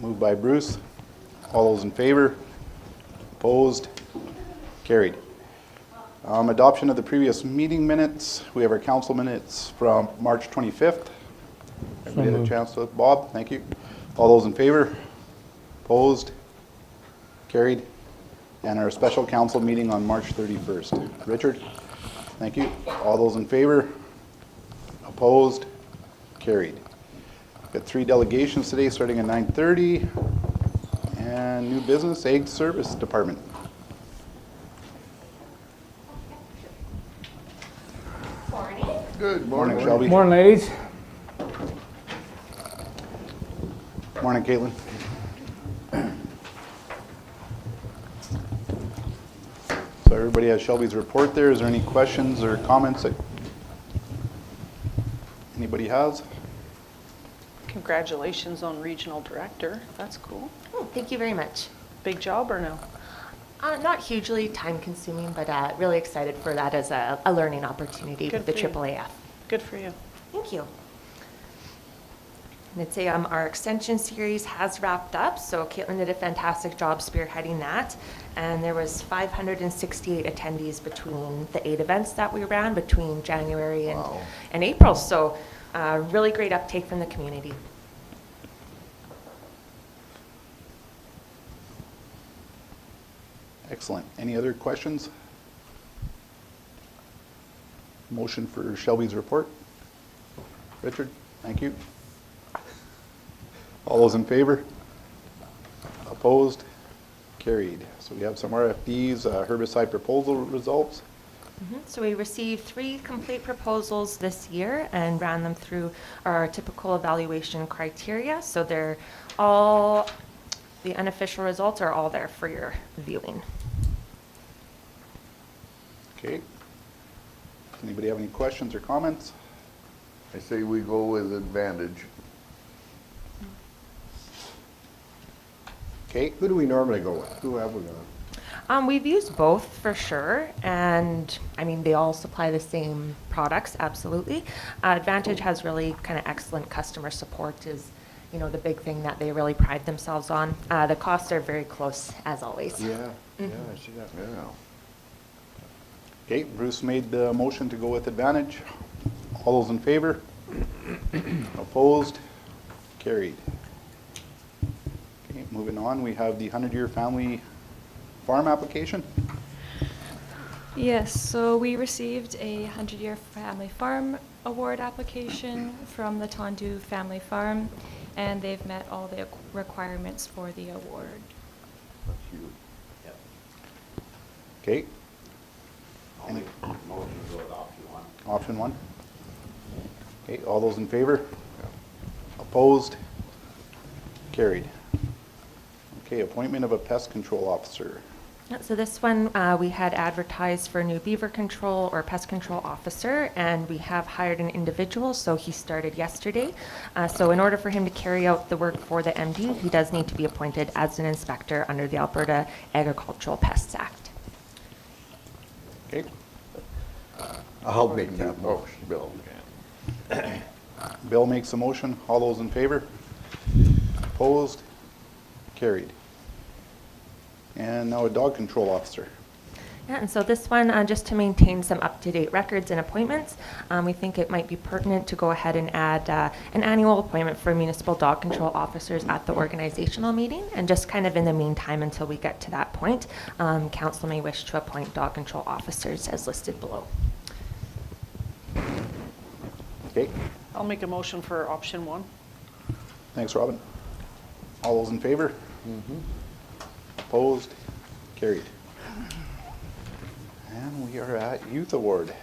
Moved by Bruce. All those in favor? Opposed? Carried. Adoption of the previous meeting minutes. We have our council minutes from March 25th. Everybody had a chance to, Bob, thank you. All those in favor? Opposed? Carried. And our special council meeting on March 31st. Richard? Thank you. All those in favor? Opposed? Carried. Got 3 delegations today starting at 9:30. And new business, Ag Service Department. Good Morning, morning. Shelby. Morning, ladies. Morning, Caitlin. So everybody has Shelby's report there. Is there any questions or comments that anybody has? Congratulations on regional director. That's cool. Oh, thank you very much. Big job or no? Not hugely time consuming, but really excited for that as a learning opportunity Good with the for you. AAAF. Good for you. Thank you. And I'd say our extension series has wrapped up, so Caitlin did a fantastic job spearheading that. And there was 568 attendees between the 8 events that we ran between January and April. So really great uptake from the community. Excellent. Any other questions? Motion for Shelby's report. Richard, thank you. All those in favor? Opposed? Carried. So we have some RFPs, herbicide proposal results. So we received 3 complete proposals this year and ran them through our typical evaluation criteria. So they're all, the unofficial results are all there for your viewing. Okay. Does anybody have any questions or comments? I say we go with advantage. Okay. Who do we normally go with? Who have we gone? We've used both for sure, and I mean, they all supply the same products, absolutely. Advantage has really kind of excellent customer support is, you know, the big thing that they really pride themselves on. The costs are very close, as always. Yeah, I see that. Yeah. Okay, Bruce made the motion to go with advantage. All those in favor? Opposed? Carried. Okay, moving on, we have the 100-year family farm application. Yes, so we received a 100-year family farm award application from the Tondu Family Farm, and they've met all the requirements for the award. That's huge. Okay, I'll make a motion to go with option 1. option 1. Okay, all those in favor? Opposed? Carried. Okay, appointment of a pest control officer. So this one, we had advertised for a new beaver control or pest control officer, and we have hired an individual, so he started yesterday. So in order for him to carry out the work for the MD, he does need to be appointed as an inspector under the Alberta Agricultural Pests Act. Okay, I'll make that motion. Bill. Bill makes a motion. All those in favor? Opposed? Carried. And now a dog control officer. Yeah, and so this one, just to maintain some up-to-date records and appointments, we think it might be pertinent to go ahead and add an annual appointment for municipal dog control officers at the organizational meeting. And just kind of in the meantime, until we get to that point, council may wish to appoint dog control officers as listed below. Okay, I'll make a motion for option 1. thanks, Robin. All those in favor? Opposed? Carried. And we are at Youth Award.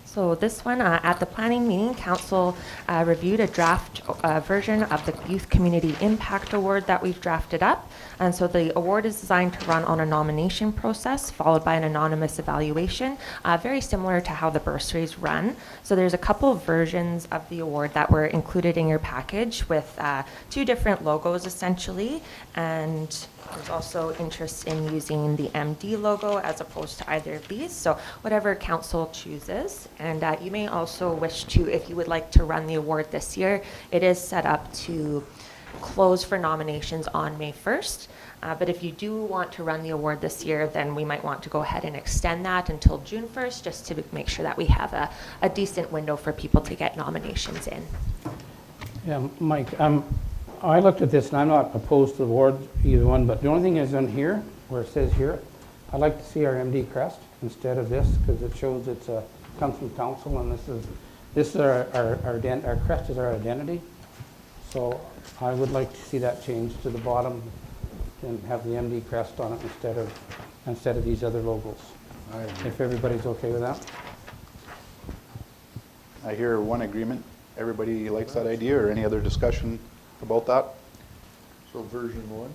So this one, at the planning meeting, council reviewed a draft version of the Youth Community Impact Award that we've drafted up. And so the award is designed to run on a nomination process followed by an anonymous evaluation, very similar to how the bursaries run. So there's a couple of versions of the award that were included in your package with 2 different logos essentially. And there's also interest in using the MD logo as opposed to either of these. So whatever council chooses. And you may also wish to, if you would like to run the award this year, it is set up to close for nominations on May 1st. But if you do want to run the award this year, then we might want to go ahead and extend that until June 1st, just to make sure that we have a decent window for people to get nominations in. Yeah, Mike, I looked at this, and I'm not opposed to the award, either one, but the only thing is on here, where it says here, I'd like to see our MD crest instead of this, because it shows comes from council, and this is our crest is our identity. So I would like to see that changed to the bottom and have the MD crest on it instead of these other logos. If everybody's okay with that? I hear one agreement. Everybody likes that idea, or any other discussion about that? So version 1?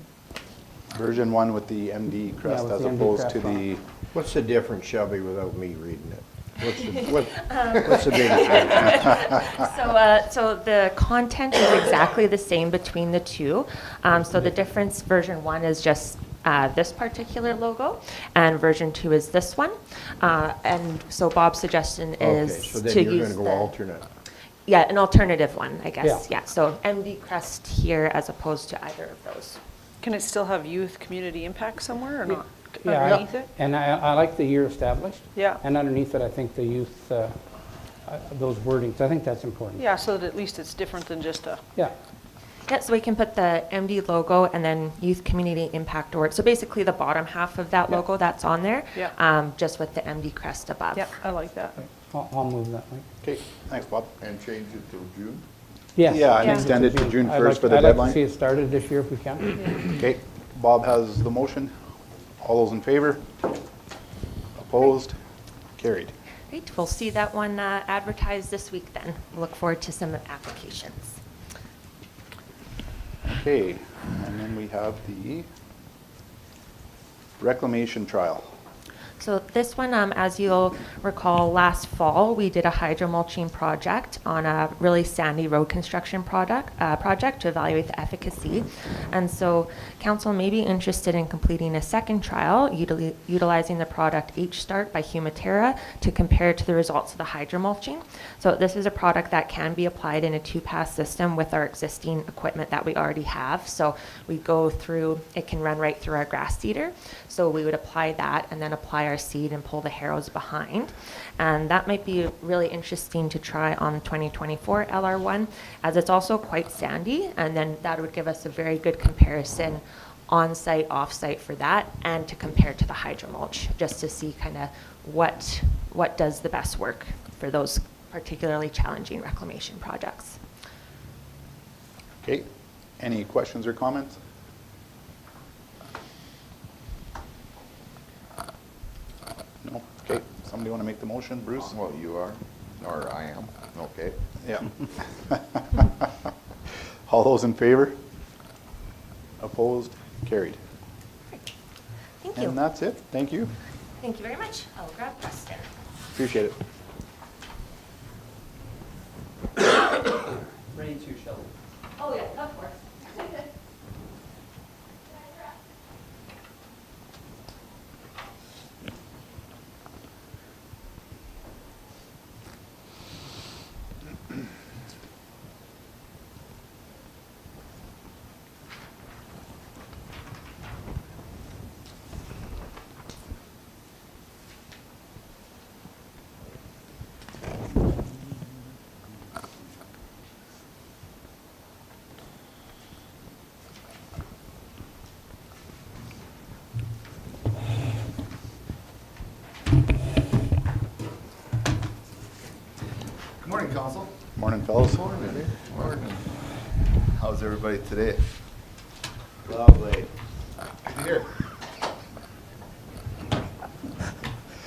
Version 1 with the MD crest with as the MD opposed crest to on the, What's the difference, Shelby, without me reading it? What's the biggest difference? So the content is exactly the same between the two. So the difference, version 1 is just this particular logo, and version 2 is this one. And so Bob's suggestion is Okay, so to then you're use gonna go the- alternate. Yeah, an alternative one, I guess. Yeah. Yeah, so MD crest here as opposed to either of those. Can it still have youth community impact somewhere or not? Yeah, Underneath it? And I like the year established. Yeah. And underneath it, I think the youth, those wordings, I think that's important. Yeah, so that at least it's different than just a, Yeah, Yeah, so we can put the MD logo and then Youth Community Impact Award. So basically the bottom half of that Yeah. logo that's on there, Yeah. just with the MD crest above. yeah, I like that. I'll move that, Mike. okay, thanks, Bob. And change it till June? Yes. Yeah, and Yeah. extend it to June I'd 1st for the I'd like deadline. to see it started this year if we can. Okay, Bob has the motion. All those in favor? Opposed? Carried. Great, we'll see that one advertised this week then. Look forward to some applications. Okay, and then we have the reclamation trial. So this one, as you'll recall, last fall, we did a hydromulching project on a really sandy road construction project to evaluate the efficacy. And so council may be interested in completing a second trial utilizing the product H-Start by Humaterra to compare to the results of the hydromulching. So this is a product that can be applied in a 2-pass system with our existing equipment that we already have. So we go through, it can run right through our grass seeder. So we would apply that and then apply our seed and pull the harrows behind. And that might be really interesting to try on 2024 LR1, as it's also quite sandy, and then that would give us a very good comparison on-site, off-site for that, and to compare to the hydromulch, just to see kind of what does the best work for those particularly challenging reclamation projects. Okay, any questions or comments? No? Okay, somebody want to make the motion? Bruce? Well, you are, or I am, okay. Yeah. All those in favor? Opposed? Carried. Thank you. And that's it. Thank you. Thank you very much. I'll grab Preston. Appreciate it. Ready to, Shelby. Oh, yeah, of course. Good morning, Council. Morning, fellas. Morning. How's everybody today? Lovely. Good to hear.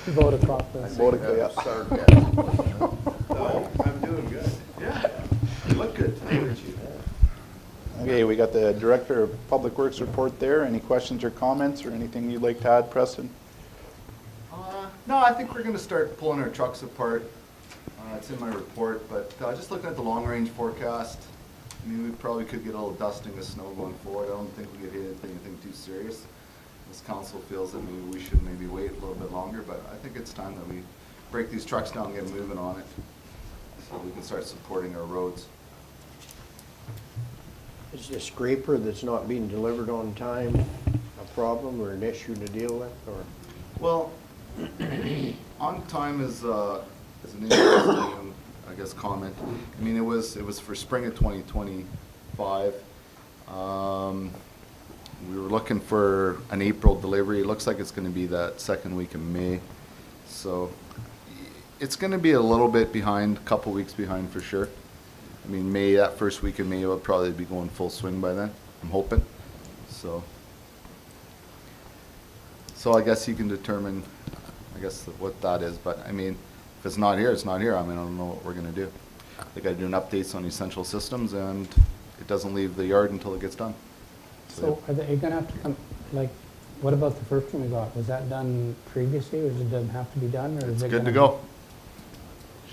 Vote across this. Voted, yeah. Sarcasm. No, I'm doing good. Yeah. You look good today, aren't you? Okay, we got the Director of Public Works report there. Any questions or comments or anything you'd like to add, Preston? No, I think we're gonna start pulling our trucks apart. It's in my report, but just looking at the long-range forecast, I mean, we probably could get a little dusting of snow going forward. I don't think we could hit anything too serious. This council feels that maybe we should maybe wait a little bit longer, but I think it's time that we break these trucks down and get moving on it, so we can start supporting our roads. Is the scraper that's not being delivered on time a problem or an issue to deal with, or? Well, on time is an interesting, I guess, comment. I mean, it was for spring of 2025. We were looking for an April delivery. It looks like it's gonna be that second week of May. So it's gonna be a little bit behind, a couple weeks behind for sure. I mean, May, that first week of May will probably be going full swing by then, I'm hoping. So I guess you can determine, I guess, what that is, but I mean, if it's not here, it's not here. I mean, I don't know what we're gonna do. They gotta do an updates on essential systems, and it doesn't leave the yard until it gets done. So are they gonna have to come, like, what about the first one we got? Was that done previously, or does it doesn't have to be done, or is It's it good to gonna- go.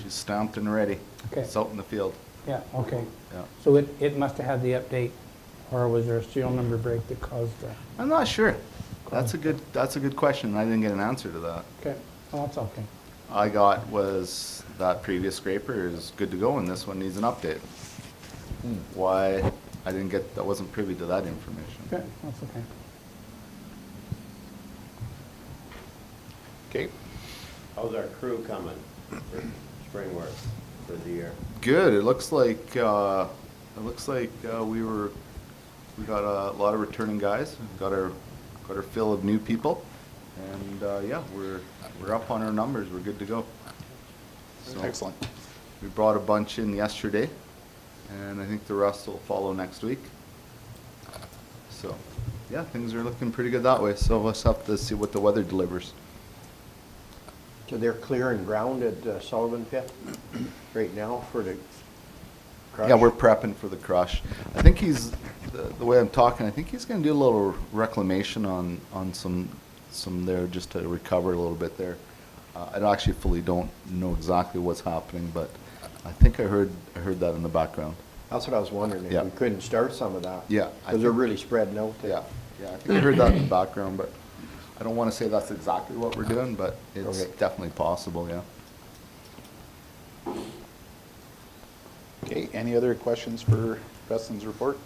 She's stamped and ready. Okay. It's out in the field. Yeah, okay. Yeah. So it must have had the update, or was there a serial number break that caused the, I'm not sure. That's a good question. I didn't get an answer to that. okay, well, that's okay. I got was that previous scraper is good to go and this one needs an update. Why I wasn't privy to that information. Okay, that's okay. Okay, How's our crew coming for spring work for the year? Good. It looks like we got a lot of returning guys. We've got our fill of new people, and yeah, we're up on our numbers. We're good to go. So excellent. we brought a bunch in yesterday, and I think the rest will follow next week. So yeah, things are looking pretty good that way. So we'll just have to see what the weather delivers. So they're clearing ground at Sullivan Pit right now for the crush? Yeah, we're prepping for the crush. I think the way I'm talking, I think he's gonna do a little reclamation on some there just to recover a little bit there. I actually fully don't know exactly what's happening, but I think I heard that in the background. That's what I was wondering, Yeah. if we couldn't start some of that. Yeah, I Because they're think- really spreading out there. Yeah, I think I heard that in the background, but I don't wanna say that's exactly what we're doing, but it's Okay. definitely possible, yeah. Okay, any other questions for Preston's report?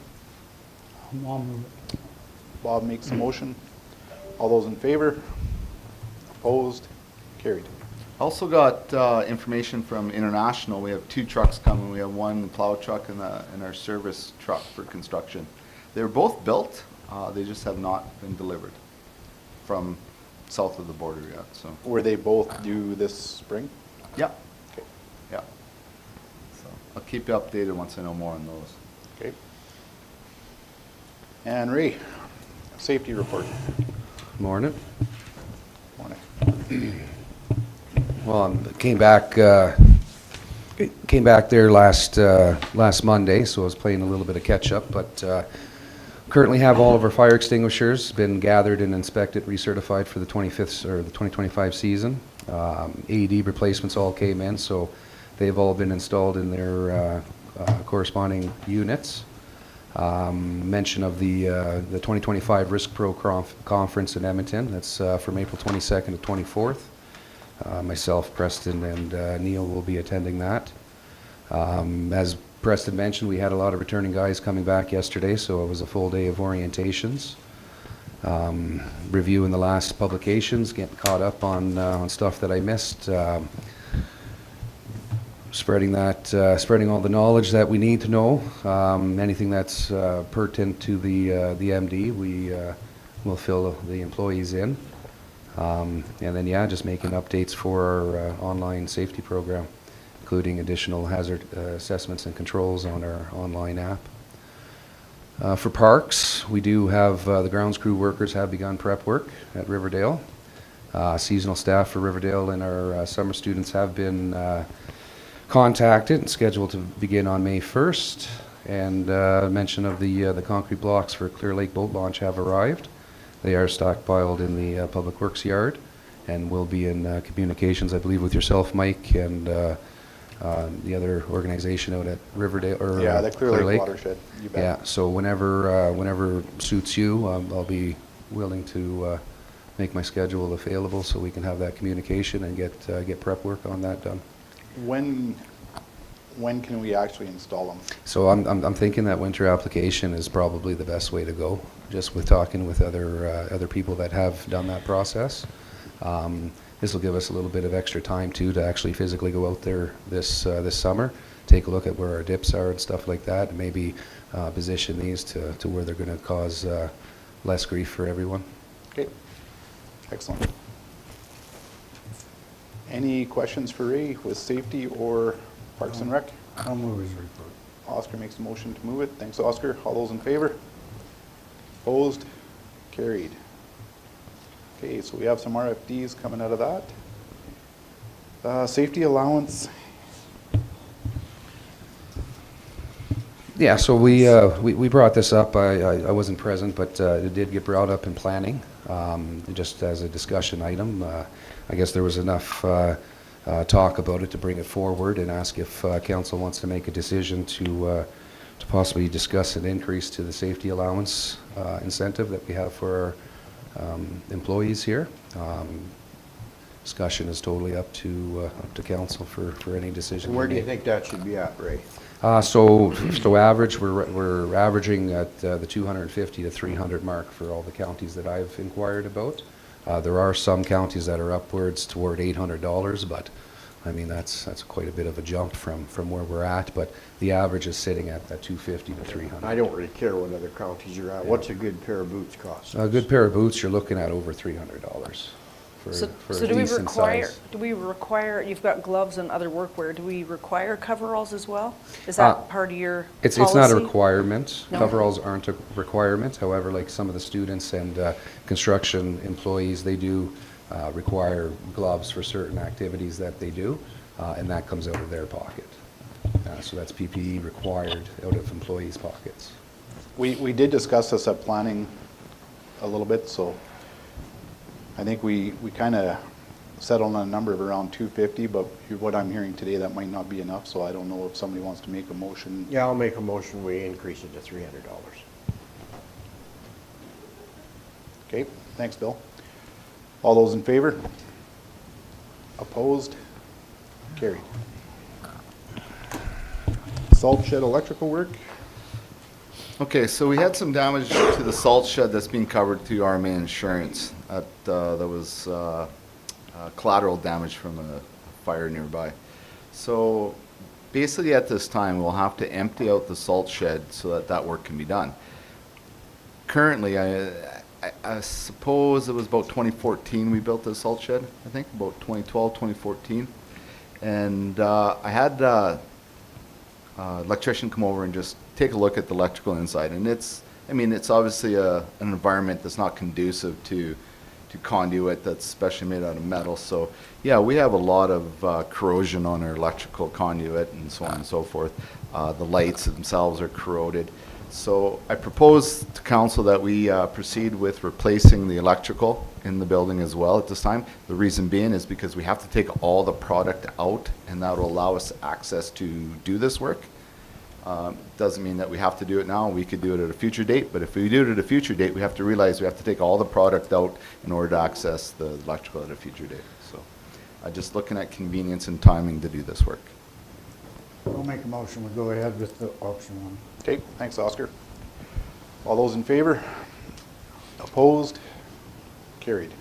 I'll move it. Bob makes a motion. All those in favor? Opposed? Carried. Also got information from International. We have 2 trucks coming. We have one plow truck and our service truck for construction. They were both built. They just have not been delivered from south of the border yet. So Were they both due this spring? yeah, Okay. yeah. So I'll keep you updated once I know more on those. Okay. And Ray, safety report. Morning. Morning. Well, came back there last Monday, so I was playing a little bit of catch up, but currently have all of our fire extinguishers been gathered and inspected, recertified for the 25th or the 2025 season. AED replacements all came in, so they've all been installed in their corresponding units. Mention of the 2025 Risk Pro Conference in Edmonton. That's from April 22nd to 24th. Myself, Preston, and Neil will be attending that. As Preston mentioned, we had a lot of returning guys coming back yesterday, so it was a full day of orientations. Reviewing the last publications, getting caught up on stuff that I missed. Spreading all the knowledge that we need to know. Anything that's pertinent to the MD, we will fill the employees in. And then, yeah, just making updates for our online safety program, including additional hazard assessments and controls on our online app. For parks, we do have the grounds crew workers have begun prep work at Riverdale. Seasonal staff for Riverdale and our summer students have been contacted and scheduled to begin on May 1st. And mention of the concrete blocks for Clear Lake Boat Launch have arrived. They are stockpiled in the Public Works yard and will be in communications, I believe, with yourself, Mike, and the other organization out at Riverdale or Yeah, the Clear Lake watershed. You bet. Yeah, so whenever suits you, I'll be willing to make my schedule available so we can have that communication and get prep work on that done. When, when can we actually install them? So I'm thinking that winter application is probably the best way to go, just with talking with other people that have done that process. This will give us a little bit of extra time too to actually physically go out there this summer, take a look at where our dips are and stuff like that, and maybe position these to where they're going to cause less grief for everyone. Okay, excellent. Any questions for Ray with safety or Parks and Rec? I'll move his report. Oscar makes a motion to move it. Thanks, Oscar. All those in favor? Opposed? Carried. Okay, so we have some RFDs coming out of that. Safety allowance. Yeah, so we brought this up. I wasn't present, but it did get brought up in planning, just as a discussion item. I guess there was enough talk about it to bring it forward and ask if council wants to make a decision to possibly discuss an increase to the safety allowance incentive that we have for our employees here. Discussion is totally up to council for any decision. Where do you think that should be at, Ray? So average, we're averaging at the 250 to 300 mark for all the counties that I've inquired about. There are some counties that are upwards toward $800, but I mean that's quite a bit of a jump from where we're at. But the average is sitting at that 250 to 300. I don't really care what other counties you're at. Yeah. What's a good pair of boots cost? A good pair of boots, you're looking at over $300 for So a do we decent require, size. you've got gloves and other workwear, do we require coveralls as well? Is that part of your It's policy? not a requirement. No? Coveralls aren't a requirement. However, like some of the students and construction employees, they do require gloves for certain activities that they do, and that comes out of their pocket. So that's PPE required out of employees' pockets. We did discuss this at planning a little bit, so I think we kind of settled on a number of around 250, but what I'm hearing today, that might not be enough, so I don't know if somebody wants to make a motion. Yeah, I'll make a motion, we increase it to $300. Okay, thanks, Bill. All those in favor? Opposed? Carried. Salt shed electrical work? Okay, so we had some damage to the salt shed that's being covered through RMA insurance. That was collateral damage from a fire nearby. So basically at this time, we'll have to empty out the salt shed so that that work can be done. Currently, I suppose it was about 2014 we built this salt shed, I think, about 2012, 2014. And I had electrician come over and just take a look at the electrical inside, and it's obviously an environment that's not conducive to conduit that's especially made out of metal. So yeah, we have a lot of corrosion on our electrical conduit and so on and so forth. The lights themselves are corroded. So I propose to council that we proceed with replacing the electrical in the building as well at this time. The reason being is because we have to take all the product out, and that will allow us access to do this work. Doesn't mean that we have to do it now. We could do it at a future date, but if we do it at a future date, we have to realize we have to take all the product out in order to access the electrical at a future date. So just looking at convenience and timing to do this work. I'll make a motion, we go ahead with the option one. Okay, thanks, Oscar. All those in favor? Opposed? Carried.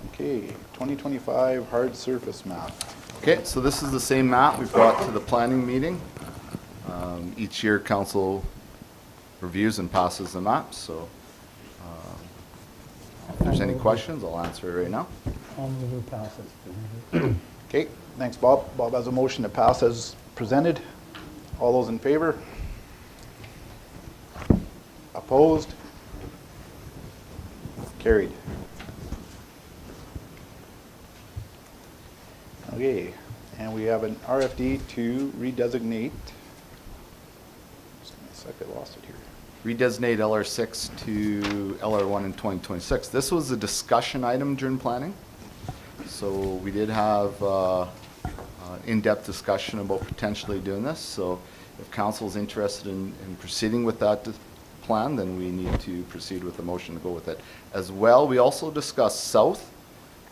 Okay, 2025 hard surface map. Okay, so this is the same map we brought to the planning meeting. Each year, council reviews and passes the map, so if there's any questions, I'll answer it right now. I'll move to pass it. Okay, thanks, Bob. Bob has a motion to pass as presented. All those in favor? Opposed? Carried. Okay, and we have an RFD to redesignate. Just give me a sec, I lost it here. Redesignate LR6 to LR1 in 2026. This was a discussion item during planning. So we did have in-depth discussion about potentially doing this. So if council is interested in proceeding with that plan, then we need to proceed with the motion to go with it. As well, we also discussed south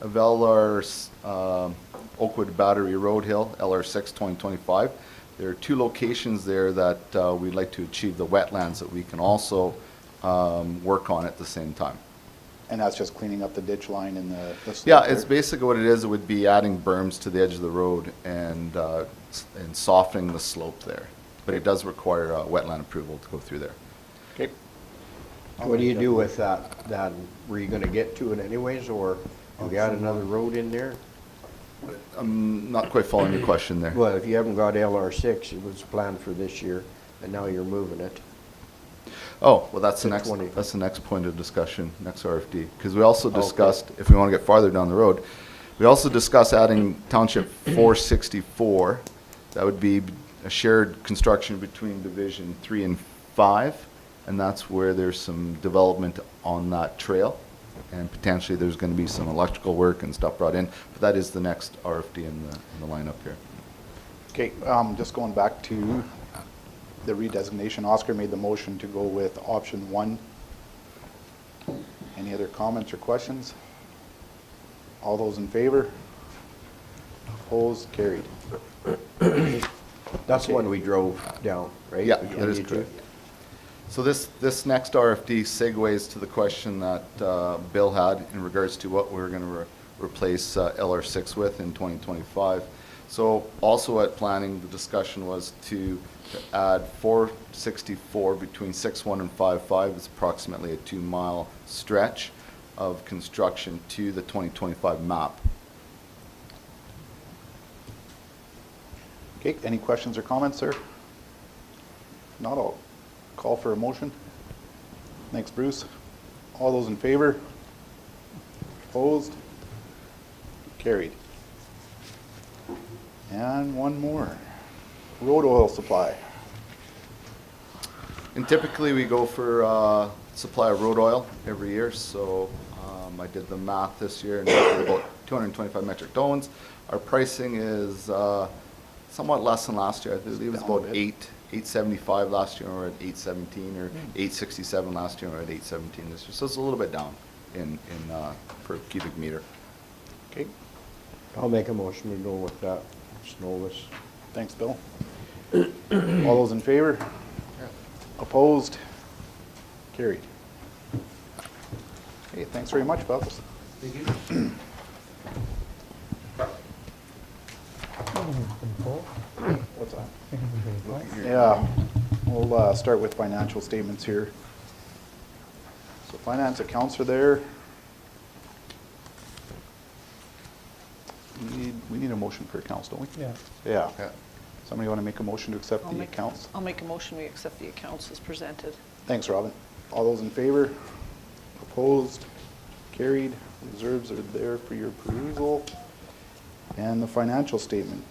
of LR6 Oakwood Battery Road Hill, LR6 2025. There are 2 locations there that we'd like to achieve the wetlands that we can also work on at the same time. And that's just cleaning up the ditch line and the slope Yeah, it's there? basically what it is. It would be adding berms to the edge of the road and softening the slope there. But it does require wetland approval to go through there. Okay. What do you do with that? Were you gonna get to it anyways, or you got another road in there? I'm not quite following your question there. Well, if you haven't got LR6, it was planned for this year, and now you're moving it. Oh, well, that's the To next, 20. that's the next point of discussion, next RFD. Because we also discussed, if we want to get farther down the road, we also discussed adding Township 464. That would be a shared construction between Division 3 and 5, and that's where there's some development on that trail. And potentially there's going to be some electrical work and stuff brought in, but that is the next RFD in the lineup here. Okay, just going back to the redesignation, Oscar made the motion to go with option 1. Any other comments or questions? All those in favor? Opposed, carried. That's the one we drove down, right? Yeah, Between that is you two? correct. So this next RFD segues to the question that Bill had in regards to what we're going to replace LR6 with in 2025. So also at planning, the discussion was to add 464 between 6.1 and 5.5. It's approximately a 2-mile stretch of construction to the 2025 map. Okay, any questions or comments, sir? Not all. Call for a motion. Thanks, Bruce. All those in favor? Opposed? Carried. And one more. Road oil supply. And typically, we go for supply of road oil every year, so I did the math this year, and it's about 225 metric tons. Our pricing is somewhat less than last year. I believe it was Down a about bit. $8.75 last year, or at $8.17, or $8.67 last year, or at $8.17 this year. So it's a little bit down in per cubic meter. Okay, I'll make a motion to go with that, snowless. thanks, Bill. All those in favor? Opposed? Carried. Okay, thanks very much, fellas. What's that? Yeah, we'll start with financial statements here. So finance accounts are there. We need a motion for accounts, don't we? Yeah. Yeah. Yeah. Somebody want to make a motion to accept I'll the make- accounts? I'll make a motion, we accept the accounts as presented. Thanks, Robin. All those in favor? Opposed? Carried. Reserves are there for your perusal. And the financial statement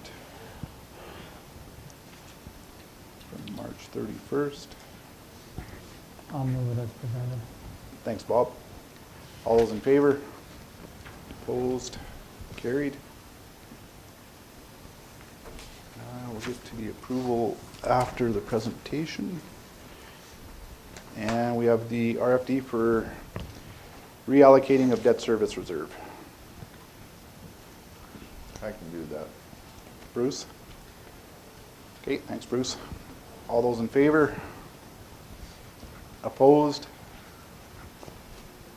from March 31st. I'll move it as presented. Thanks, Bob. All those in favor? Opposed? Carried. We'll get to the approval after the presentation. And we have the RFD for reallocating of debt service reserve. I can do that. Bruce? Okay, thanks, Bruce. All those in favor? Opposed?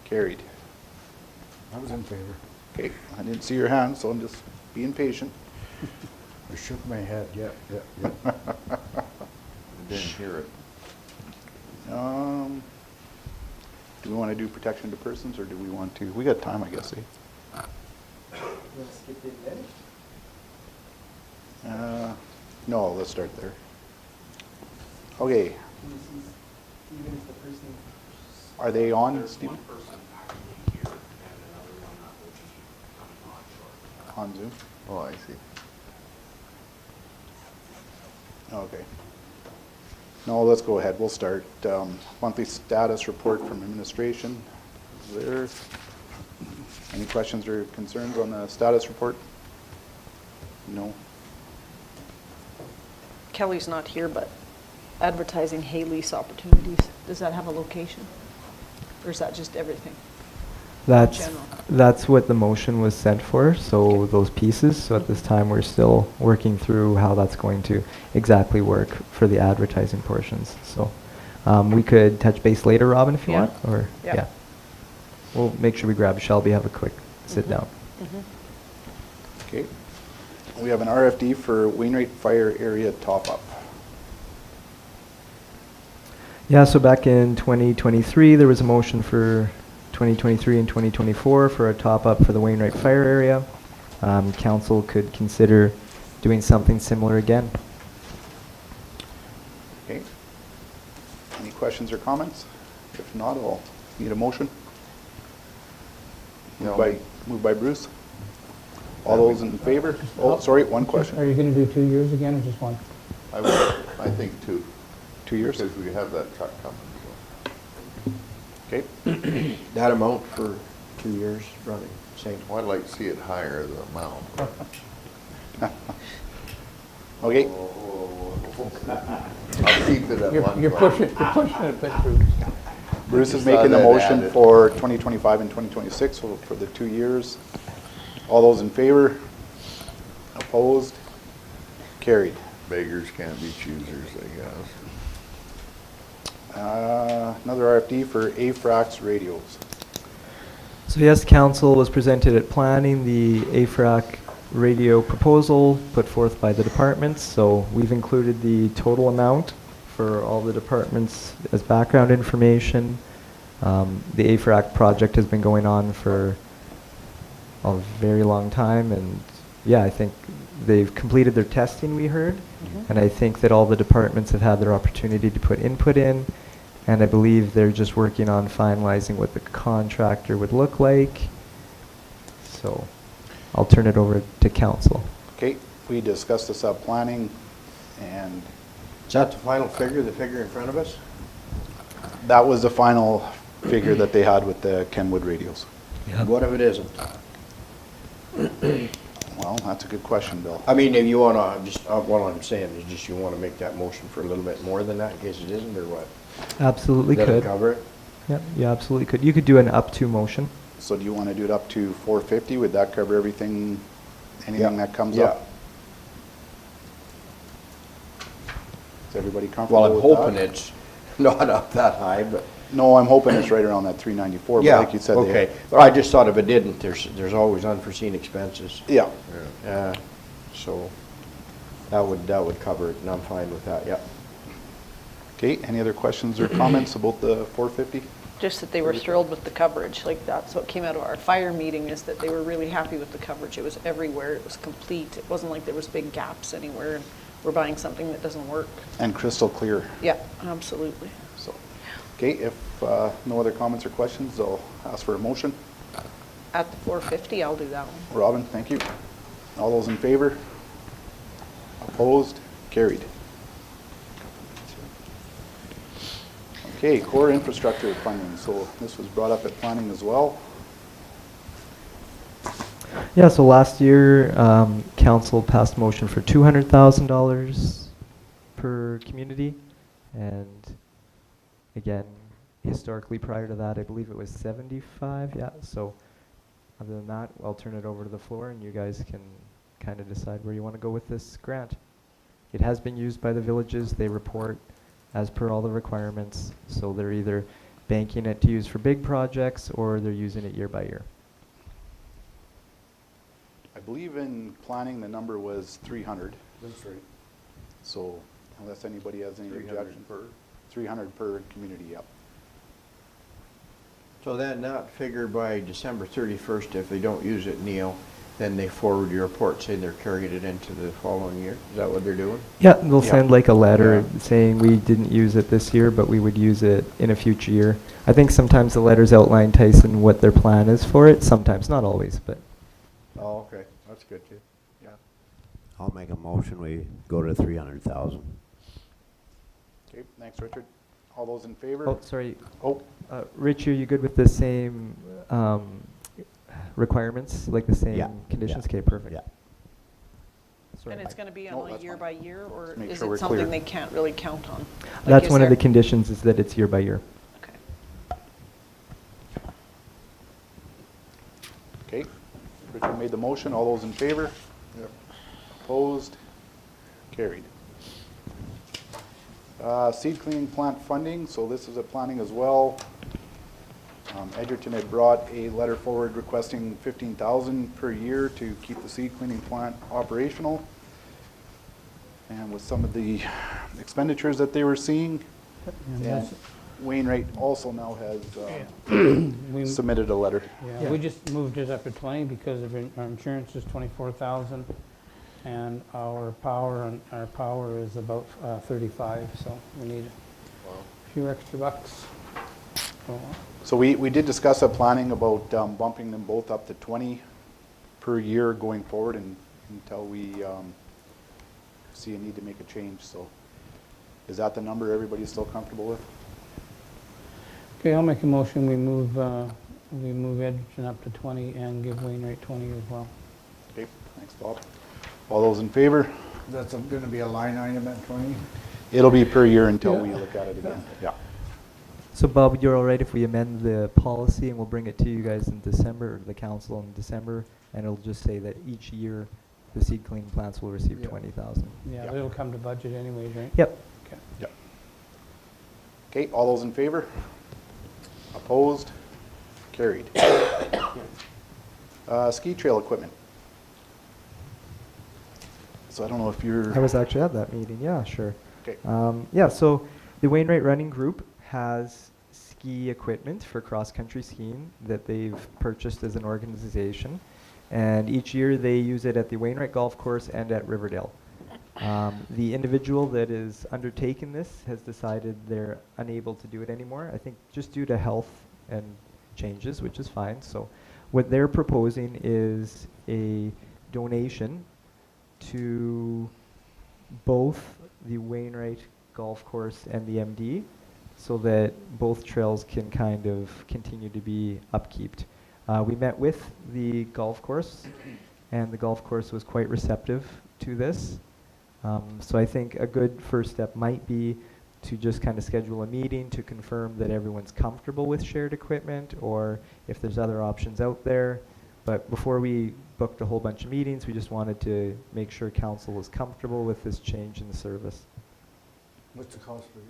Carried. I was in favor. Okay, I didn't see your hand, so I'm just being patient. I shook my head, yeah. I didn't hear it. Do we want to do protection to persons, or do we want to, we got time, I guess, eh? No, let's start there. Okay. Are they on, Stephen? On Zoom? Oh, I see. Okay. No, let's go ahead, we'll start. Monthly status report from administration. Is there any questions or concerns on the status report? No? Kelly's not here, but advertising hay lease opportunities, does that have a location? Or is that just everything? That's, general. that's what the motion was sent for, so Okay. those pieces. So at this time, we're still working through how that's going to exactly work for the advertising portions. So we could touch base later, Robin, if you Yeah. want, or, Yeah. yeah. We'll make sure we grab Shelby, have a quick sit down. Okay. We have an RFD for Wainwright Fire Area Top-Up. Yeah, so back in 2023, there was a motion for 2023 and 2024 for a top-up for the Wainwright Fire Area. Council could consider doing something similar again. Okay. Any questions or comments? If not, I'll need a motion. No. Moved by Bruce. All those in favor? Oh, sorry, one question. Are you going to do 2 years again or just one? I think 2. 2 years? Because we have that truck coming, so. Okay. That amount for 2 years running, same. Well, I'd like to see it higher, the amount. Okay. I'll keep it at one. You're pushing it a bit, Bruce. Bruce is Saw making the that motion added. for 2025 and 2026, so for the 2 years. All those in favor? Opposed? Carried. Beggars can't be choosers, I guess. Another RFD for AFRAX radios. So yes, council was presented at planning the AFRAC radio proposal put forth by the departments. So we've included the total amount for all the departments as background information. The AFRAC project has been going on for a very long time, and yeah, I think they've completed their testing, we heard, and I think that all the departments have had their opportunity to put input in, and I believe they're just working on finalizing what the contractor would look like. So I'll turn it over to council. Okay, we discussed this at planning, and Is that the final figure, the figure in front of us? that was the final figure that they had with the Kenwood radios. What if it isn't? Well, that's a good question, Bill. I mean, if you wanna, just, what I'm saying is just you wanna make that motion for a little bit more than that in case it isn't, or what? Absolutely Does that could. cover it? Yep, you absolutely could. You could do an up to motion. So do you want to do it up to 450? Would that cover everything, anything that comes Yeah. up? Is everybody comfortable Well, with I'm that? hoping it's not up that high, but. No, I'm hoping it's right around that 394, but Yeah, like you said. okay. But I just thought if it didn't, there's always unforeseen expenses. Yeah, So that would cover it, and I'm fine with that, yeah. okay, any other questions or comments about the 450? Just that they were thrilled with the coverage, like that's what came out of our fire meeting, is that they were really happy with the coverage. It was everywhere, it was complete, it wasn't like there was big gaps anywhere, and we're buying something that doesn't work. And crystal clear, Yeah, absolutely. so. Okay, if no other comments or questions, I'll ask for a motion. At the 450, I'll do that one. Robin, thank you. All those in favor? Opposed? Carried. Okay, core infrastructure funding. So this was brought up at planning as well. Yeah, so last year, council passed motion for $200,000 per community. And again, historically prior to that, I believe it was 75, yeah. So other than that, I'll turn it over to the floor and you guys can kind of decide where you want to go with this grant. It has been used by the villages. They report as per all the requirements. So they're either banking it to use for big projects or they're using it year by year. I believe in planning, the number was 300. That's right. So unless anybody has any 300 objection. per. 300 per community, yep. So then that figure by December 31st, if they don't use it, Neil, then they forward your report saying they're carrying it into the following year? Is that what they're doing? Yeah, they'll send like a letter Yeah. saying we didn't use it this year, but we would use it in a future year. I think sometimes the letters outline, Tyson, what their plan is for it, sometimes, not always, but. Oh, okay, that's good too, yeah. I'll make a motion, we go to 300,000. Okay, thanks, Richard. All those in favor? Oh, sorry. Oh, Rich, are you good with the same requirements, like the same Yeah, conditions? yeah, Okay, perfect. Yeah. Sorry. And it's going to be No, on a that's year fine. by year, or Just make is sure we're it something clear. they can't really count on? Like, That's is one of the there- conditions, is that it's year by year. Okay. made the motion. All those in favor? Opposed? Carried. Seed cleaning plant funding, so this is a planning as well. Edgerton had brought a letter forward requesting $15,000 per year to keep the seed cleaning plant operational. And with some of the expenditures that they were seeing, And and that's- Wainwright also now has We- submitted a letter. Yeah, we just moved it up to 20 because of our insurance is 24,000, and our power is about 35, so we need a few extra bucks. So, So we did discuss at planning about bumping them both up to 20 per year going forward until we see a need to make a change. So is that the number everybody's still comfortable with? Okay, I'll make a motion, we move Edgerton up to 20 and give Wainwright 20 as well. Okay, thanks, Bob. All those in favor? That's going to be a line item at 20? It'll be per year until Yeah. we look at it again. Yeah. So Bob, you're all right if we amend the policy and we'll bring it to you guys in December, or the council in December, and it'll just say that each year the seed cleaning plants will receive Yeah. 20,000. Yeah, Yeah. it'll come to budget anyways, right? Yep. Okay. Yep. Okay, all those in favor? Opposed? Carried. Ski trail equipment. So I don't know if you're... I was actually at that meeting, yeah, sure. Okay. Yeah, so the Wainwright Running Group has ski equipment for cross-country skiing that they've purchased as an organization. And each year they use it at the Wainwright Golf Course and at Riverdale. The individual that is undertaking this has decided they're unable to do it anymore, I think just due to health and changes, which is fine. So what they're proposing is a donation to both the Wainwright Golf Course and the MD, so that both trails can kind of continue to be upkeeped. We met with the golf course, and the golf course was quite receptive to this. So I think a good first step might be to just kind of schedule a meeting to confirm that everyone's comfortable with shared equipment, or if there's other options out there. But before we booked a whole bunch of meetings, we just wanted to make sure council was comfortable with this change in the service. What's the cost figure?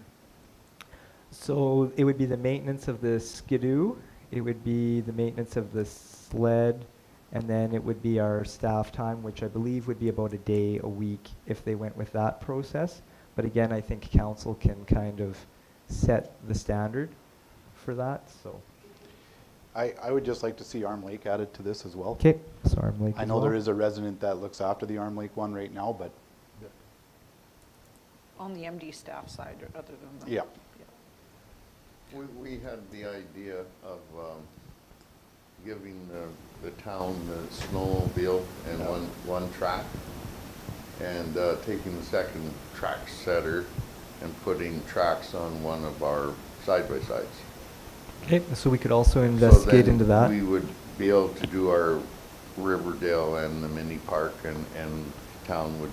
So it would be the maintenance of the skidoo, it would be the maintenance of the sled, and then it would be our staff time, which I believe would be about a day a week if they went with that process. But again, I think council can kind of set the standard for that, so. I would just like to see Arm Lake added to this as well. Okay, so Arm Lake I as know well. there is a resident that looks after the Arm Lake one right now, but On the MD staff side, other than the... yeah. We had the idea of giving the town the snowmobile and one track, and taking the second track setter and putting tracks on one of our side-by-sides. Okay, so we could also investigate into that. We would be able to do our Riverdale and the mini park, and town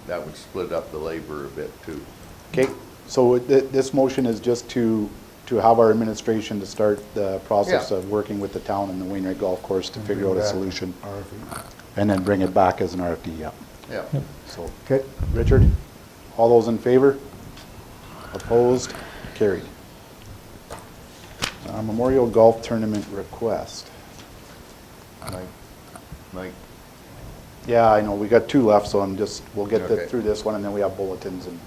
that would split up the labor a bit too. Okay, so this motion is just to have our administration to start the process Yeah. of working with the town and the Wainwright Golf Course to figure out a solution, RFP. and then bring it back as an RFD, yeah. Yeah. So, Okay. Richard, all those in favor? Opposed? Carried. Memorial Golf Tournament request. Mike, Yeah, I know, we got two left, so we'll get Okay. through this one, and then we have bulletins, and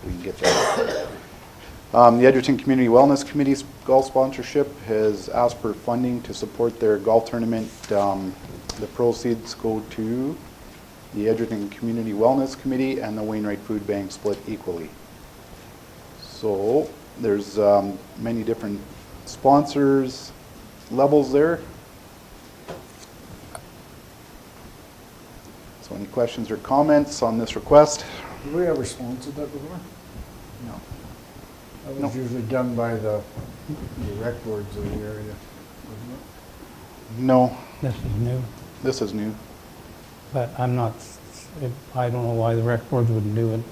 we can get there. The Edgerton Community Wellness Committee's golf sponsorship has asked for funding to support their golf tournament. The proceeds go to the Edgerton Community Wellness Committee and the Wainwright Food Bank, split equally. So there's many different sponsors, levels there. So any questions or comments on this request? Have we ever sponsored that before? No. That No. was usually done by the rec boards of the area, wasn't it? No, This is new, this is new. but I don't know why the rec boards wouldn't do it.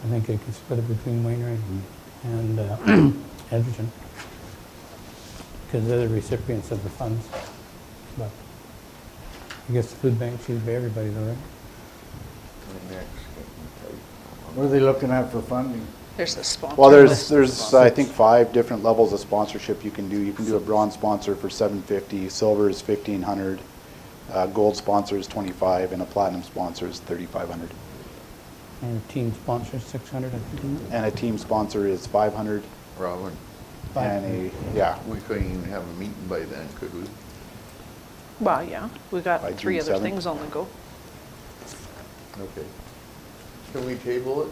I think they could split it between Wainwright and Edgerton, because they're the recipients of the funds. But I guess the food bank's used by everybody though, right? What are they looking at for funding? There's a sponsor. Well, list. there's, I think, 5 different levels of sponsorship you can do. You can do a bronze sponsor for $750, silver is $1,500, gold sponsor is $25, and a platinum sponsor is $3,500. And a team sponsor, 600, I think. And a team sponsor is $500, Robin, and yeah, we couldn't even have a meeting by then, could we? Well, yeah, we got By 3 June other 7th. things on the go. Okay. Can we table it?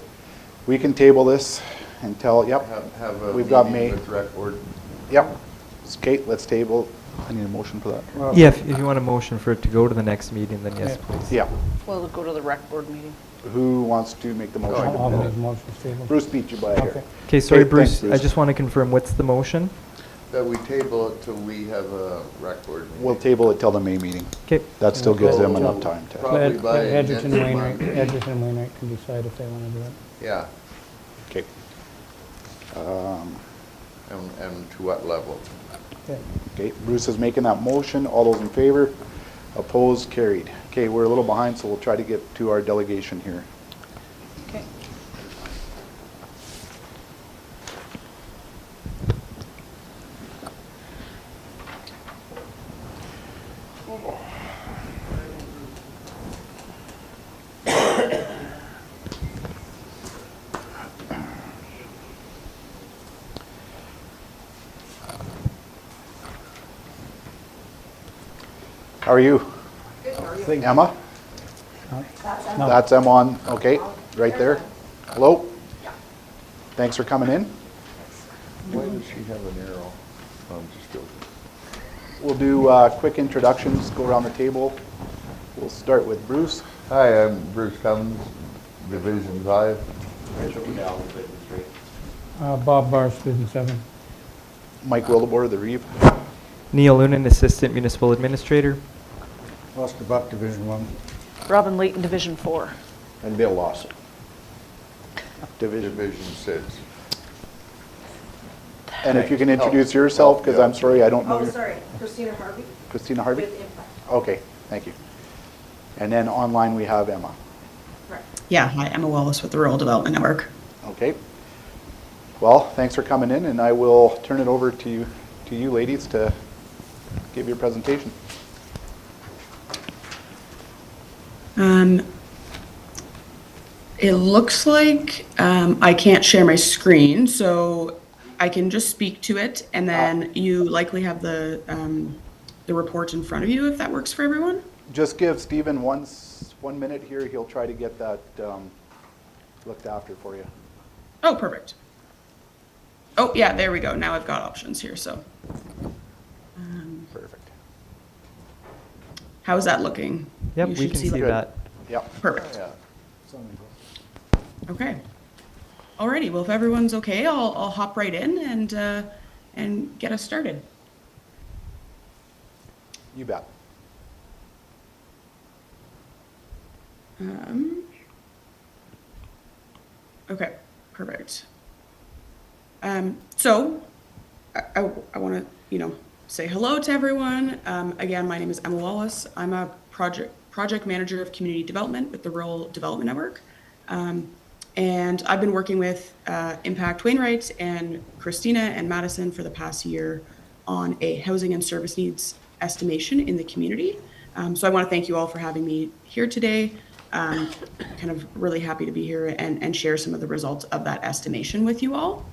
we can table this until, yep, Have a We've got meeting May. with rec board? yep. Okay, let's table. I need a motion for that. Well, Yeah, if you want a motion for it to go to the next meeting, then yes, Yeah. please. Yeah. Well, we'll go to the rec board meeting. Who wants to make the motion? I'll make the motion to table. Bruce beat you by here. Okay. Okay, sorry, Okay, Bruce, thanks, I just want to confirm, what's the motion? That we table it till we have a rec board meeting? We'll table it till the May meeting. Okay, That still gives them Oh, enough time to, Probably Let by Edgerton next Wainwright, month. Edgerton Wainwright can decide if they want to do it. Yeah, okay. and to what level? Okay. Okay, Bruce is making that motion. All those in favor? Opposed? Carried. Okay, we're a little behind, so we'll try to get to our delegation here. Okay. How are you? Emma? No. That's Emma on, okay, right there. Hello? Thanks for coming in. Why does she have an arrow? I'm just joking. We'll do quick introductions, go around the table. We'll start with Bruce. Hi, I'm Bruce Cummins, Division 5. Bob Barr, Division 7. Mike Wildebohr, the Reeve. Neil Lunan, Assistant Municipal Administrator. Oscar Buck, Division 1. Robin Layton, Division 4. And Bill Lawson. Division. Division 6. And if you can introduce yourself, because I'm sorry, I don't know. Oh, your- sorry, Christina Harvey Christina Harvey? with Impact. Okay, thank you. And then online we have Emma. Yeah, hi, Emma Wallace with the Rural Development Network. Okay. Well, thanks for coming in, and I will turn it over to you ladies to give your presentation. It looks like I can't share my screen, so I can just speak to it, and then you likely have the report in front of you, if that works for everyone. Just give Stephen 1 minute here. He'll try to get that looked after for you. Oh, perfect. Oh, yeah, there we go. Now I've got options here, so. Perfect. How is that looking? Yep, You we should can see the- that. Yep. Perfect. Yeah. Okay. Alrighty, well, if everyone's okay, I'll hop right in and get us started. You bet. Okay, perfect. So I want to, say hello to everyone. Again, my name is Emma Wallace. I'm a project manager of community development with the Rural Development Network. And I've been working with Impact Wainwright and Christina and Madison for the past year on a housing and service needs estimation in the community. So I want to thank you all for having me here today. Kind of really happy to be here and share some of the results of that estimation with you all.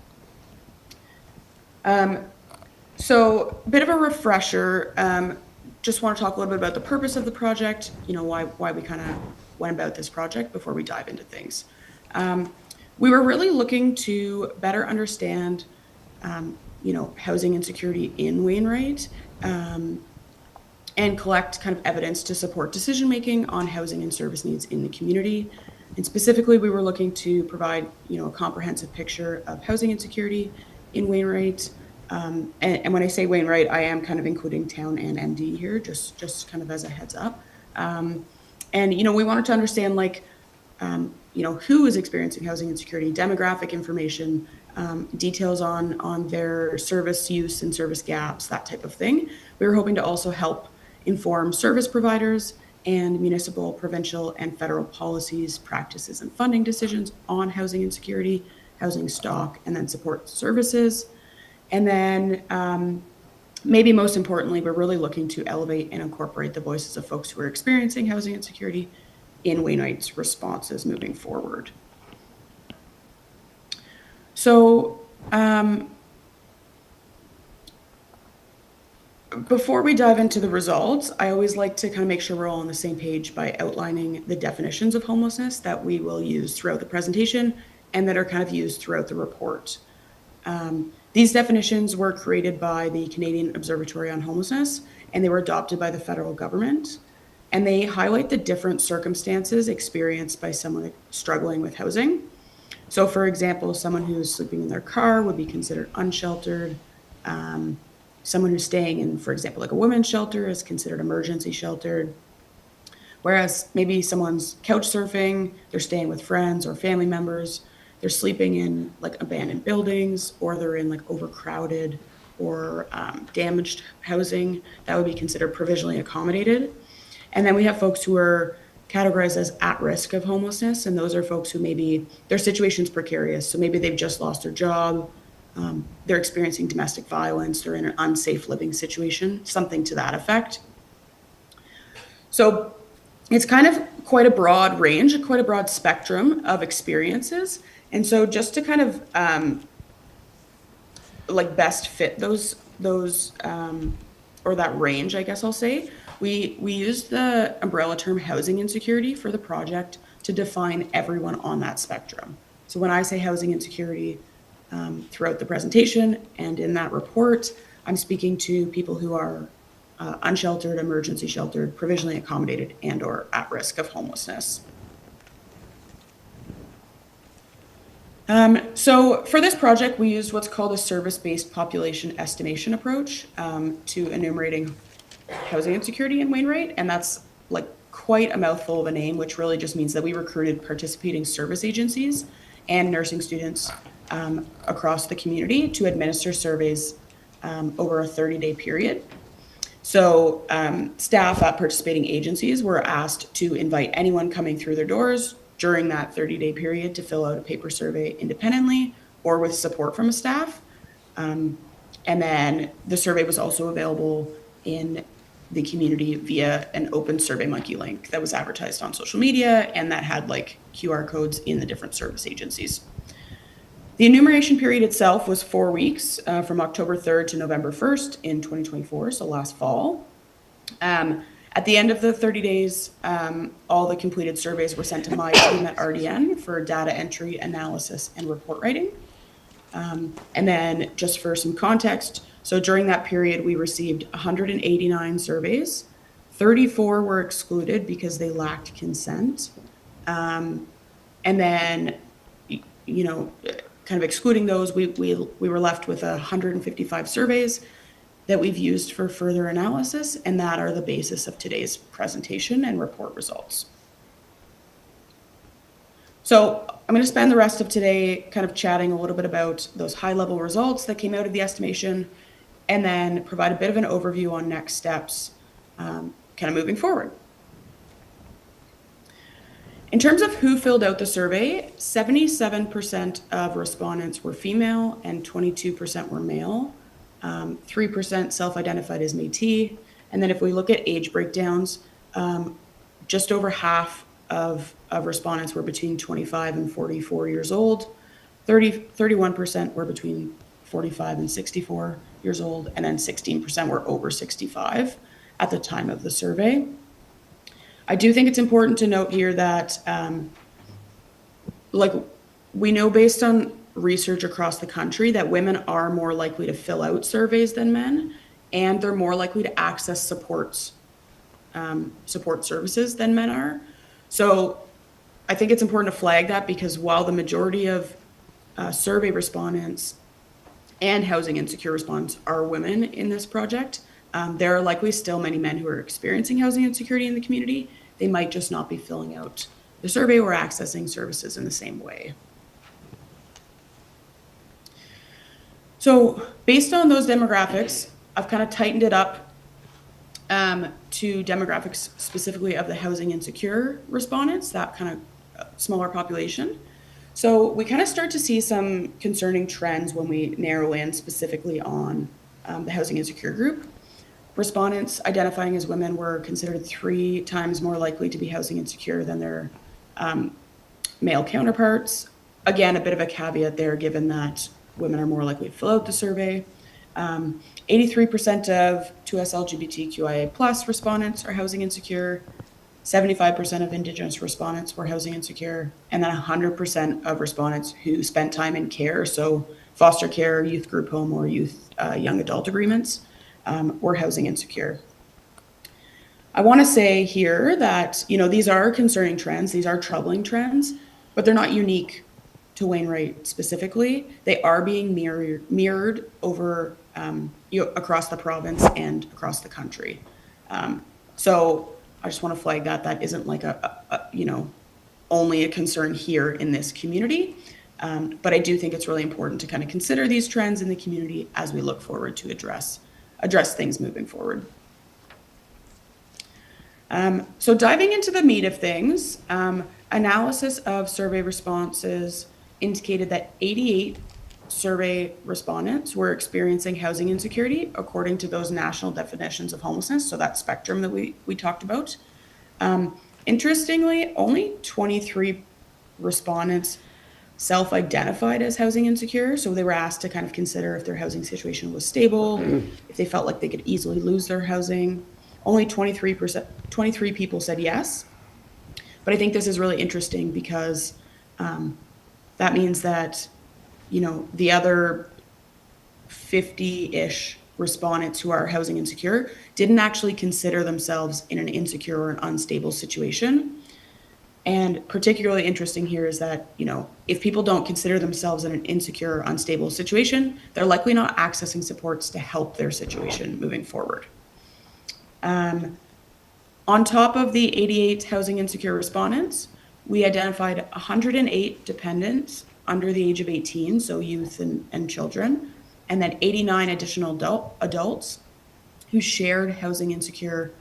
So a bit of a refresher, just want to talk a little bit about the purpose of the project, why we kind of went about this project before we dive into things. We were really looking to better understand, housing insecurity in Wainwright, and collect kind of evidence to support decision-making on housing and service needs in the community. And specifically, we were looking to provide, a comprehensive picture of housing insecurity in Wainwright. And when I say Wainwright, I am kind of including town and MD here, just kind of as a heads up. And, we wanted to understand, who is experiencing housing insecurity, demographic information, details on their service use and service gaps, that type of thing. We were hoping to also help inform service providers and municipal, provincial, and federal policies, practices, and funding decisions on housing insecurity, housing stock, and then support services. And then maybe most importantly, we're really looking to elevate and incorporate the voices of folks who are experiencing housing insecurity in Wainwright's responses moving forward. So before we dive into the results, I always like to kind of make sure we're all on the same page by outlining the definitions of homelessness that we will use throughout the presentation and that are kind of used throughout the report. These definitions were created by the Canadian Observatory on Homelessness, and they were adopted by the federal government. And they highlight the different circumstances experienced by someone struggling with housing. So for example, someone who's sleeping in their car would be considered unsheltered. Someone who's staying in, for example, like a women's shelter is considered emergency sheltered. Whereas maybe someone's couch surfing, they're staying with friends or family members, they're sleeping in like abandoned buildings, or they're in like overcrowded or damaged housing, that would be considered provisionally accommodated. And then we have folks who are categorized as at risk of homelessness, and those are folks who maybe their situation's precarious. So maybe they've just lost their job, they're experiencing domestic violence, they're in an unsafe living situation, something to that effect. So it's kind of quite a broad range, quite a broad spectrum of experiences. And so just to kind of like best fit those or that range, I guess I'll say, we used the umbrella term housing insecurity for the project to define everyone on that spectrum. So when I say housing insecurity throughout the presentation and in that report, I'm speaking to people who are unsheltered, emergency sheltered, provisionally accommodated, and or at risk of homelessness. So for this project, we used what's called a service-based population estimation approach to enumerating housing insecurity in Wainwright, and that's like quite a mouthful of a name, which really just means that we recruited participating service agencies and nursing students across the community to administer surveys over a 30-day period. So staff at participating agencies were asked to invite anyone coming through their doors during that 30-day period to fill out a paper survey independently or with support from a staff. And then the survey was also available in the community via an open SurveyMonkey link that was advertised on social media and that had like QR codes in the different service agencies. The enumeration period itself was 4 weeks from October 3rd to November 1st in 2024, so last fall. At the end of the 30 days, all the completed surveys were sent to my team at RDN for data entry, analysis, and report writing. And then just for some context, so during that period, we received 189 surveys. 34 were excluded because they lacked consent. And then, you know, kind of excluding those, we were left with 155 surveys that we've used for further analysis, and that are the basis of today's presentation and report results. So I'm going to spend the rest of today kind of chatting a little bit about those high-level results that came out of the estimation, and then provide a bit of an overview on next steps kind of moving forward. In terms of who filled out the survey, 77% of respondents were female and 22% were male. 3% self-identified as Métis. And then if we look at age breakdowns, just over half of respondents were between 25 and 44 years old. 31% were between 45 and 64 years old, and then 16% were over 65 at the time of the survey. I do think it's important to note here that, like, we know based on research across the country that women are more likely to fill out surveys than men, and they're more likely to access support services than men are. So I think it's important to flag that, because while the majority of survey respondents and housing insecure respondents are women in this project, there are likely still many men who are experiencing housing insecurity in the community. They might just not be filling out the survey or accessing services in the same way. So based on those demographics, I've kind of tightened it up to demographics specifically of the housing insecure respondents, that kind of smaller population. So we kind of start to see some concerning trends when we narrow in specifically on the housing insecure group. Respondents identifying as women were considered 3 times more likely to be housing insecure than their male counterparts. Again, a bit of a caveat there, given that women are more likely to fill out the survey. 83% of 2S LGBTQIA plus respondents are housing insecure. 75% of Indigenous respondents were housing insecure, and then 100% of respondents who spent time in care, so foster care, youth group home, or youth young adult agreements, were housing insecure. I want to say here that, you know, these are concerning trends, these are troubling trends, but they're not unique to Wainwright specifically. They are being mirrored over across the province and across the country. So I just want to flag that that isn't like only a concern here in this community. But I do think it's really important to kind of consider these trends in the community as we look forward to address things moving forward. So diving into the meat of things, analysis of survey responses indicated that 88 survey respondents were experiencing housing insecurity according to those national definitions of homelessness, so that spectrum that we talked about. Interestingly, only 23 respondents self-identified as housing insecure, so they were asked to kind of consider if their housing situation was stable, if they felt like they could easily lose their housing. Only 23 people said yes, but I think this is really interesting because that means that, you know, the other 50-ish respondents who are housing insecure didn't actually consider themselves in an insecure or an unstable situation. And particularly interesting here is that, you know, if people don't consider themselves in an insecure or unstable situation, they're likely not accessing supports to help their situation moving forward. On top of the 88 housing insecure respondents, we identified 108 dependents under the age of 18, so youth and children, and then 89 additional adults who shared housing insecure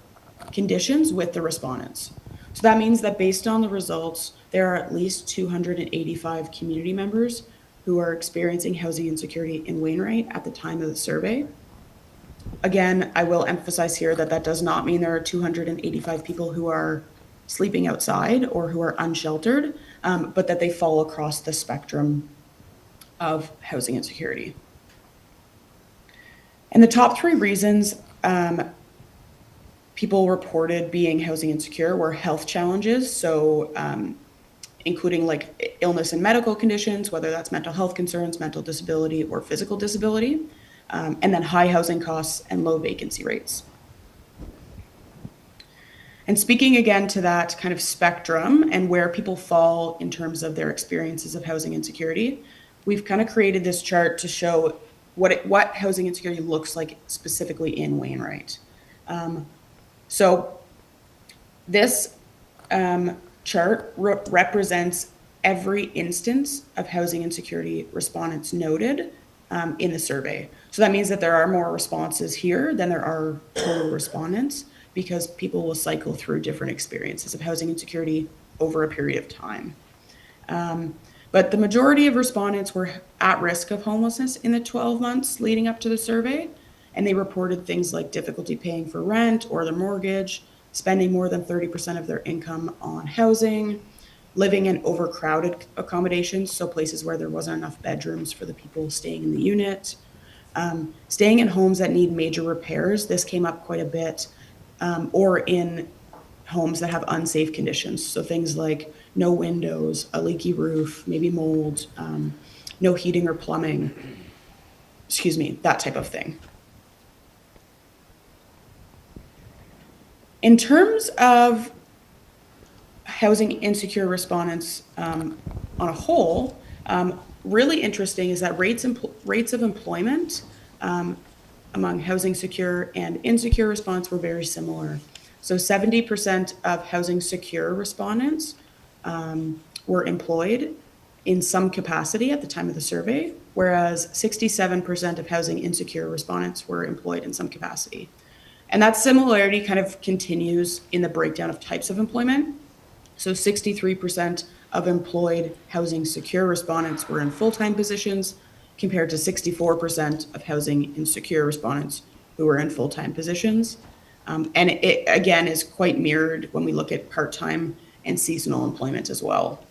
conditions with the respondents. So that means that based on the results, there are at least 285 community members who are experiencing housing insecurity in Wainwright at the time of the survey. Again, I will emphasize here that that does not mean there are 285 people who are sleeping outside or who are unsheltered, but that they fall across the spectrum of housing insecurity. And the top 3 reasons people reported being housing insecure were health challenges, so including like illness and medical conditions, whether that's mental health concerns, mental disability, or physical disability, and then high housing costs and low vacancy rates. And speaking again to that kind of spectrum and where people fall in terms of their experiences of housing insecurity, we've kind of created this chart to show what housing insecurity looks like specifically in Wainwright. So this chart represents every instance of housing insecurity respondents noted in the survey. So that means that there are more responses here than there are total respondents, because people will cycle through different experiences of housing insecurity over a period of time. But the majority of respondents were at risk of homelessness in the 12 months leading up to the survey, and they reported things like difficulty paying for rent or their mortgage, spending more than 30% of their income on housing, living in overcrowded accommodations, so places where there wasn't enough bedrooms for the people staying in the unit, staying in homes that need major repairs. This came up quite a bit, or in homes that have unsafe conditions. So things like no windows, a leaky roof, maybe mold, no heating or plumbing, that type of thing. In terms of housing insecure respondents on a whole, really interesting is that rates of employment among housing secure and insecure respondents were very similar. So 70% of housing secure respondents were employed in some capacity at the time of the survey, whereas 67% of housing insecure respondents were employed in some capacity. And that similarity kind of continues in the breakdown of types of employment. So 63% of employed housing secure respondents were in full-time positions, compared to 64% of housing insecure respondents who were in full-time positions. And it, again, is quite mirrored when we look at part-time and seasonal employment as well.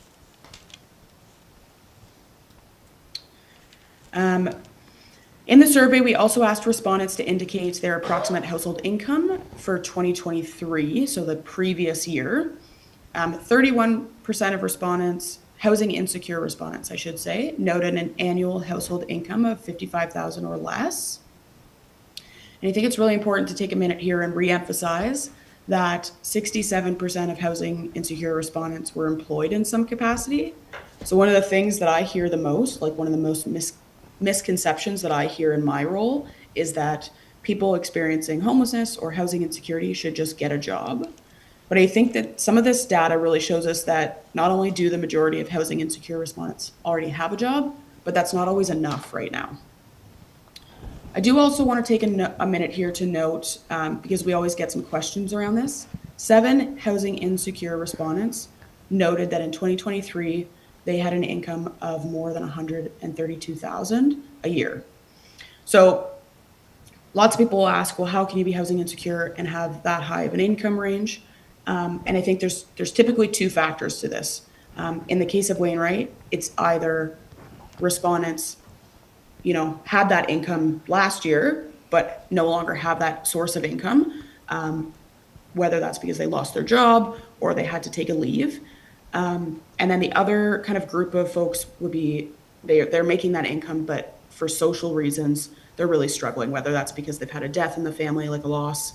In the survey, we also asked respondents to indicate their approximate household income for 2023, so the previous year. 31% of respondents, housing insecure respondents, I should say, noted an annual household income of $55,000 or less. And I think it's really important to take a minute here and reemphasize that 67% of housing insecure respondents were employed in some capacity. So one of the things that I hear the most, like one of the most misconceptions that I hear in my role, is that people experiencing homelessness or housing insecurity should just get a job. But I think that some of this data really shows us that not only do the majority of housing insecure respondents already have a job, but that's not always enough right now. I do also want to take a minute here to note, because we always get some questions around this, 7 housing insecure respondents noted that in 2023, they had an income of more than $132,000 a year. So lots of people will ask, well, how can you be housing insecure and have that high of an income range? And I think there's typically 2 factors to this. In the case of Wainwright, it's either respondents, had that income last year, but no longer have that source of income, whether that's because they lost their job or they had to take a leave. And then the other kind of group of folks would be, they're making that income, but for social reasons, they're really struggling, whether that's because they've had a death in the family, like a loss,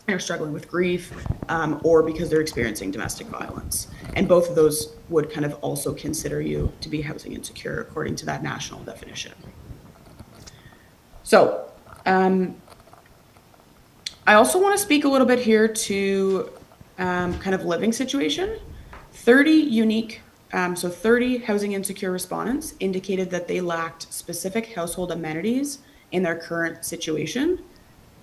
they're struggling with grief, or because they're experiencing domestic violence. And both of those would kind of also consider you to be housing insecure according to that national definition. So I also want to speak a little bit here to kind of living situation. 30 housing insecure respondents indicated that they lacked specific household amenities in their current situation.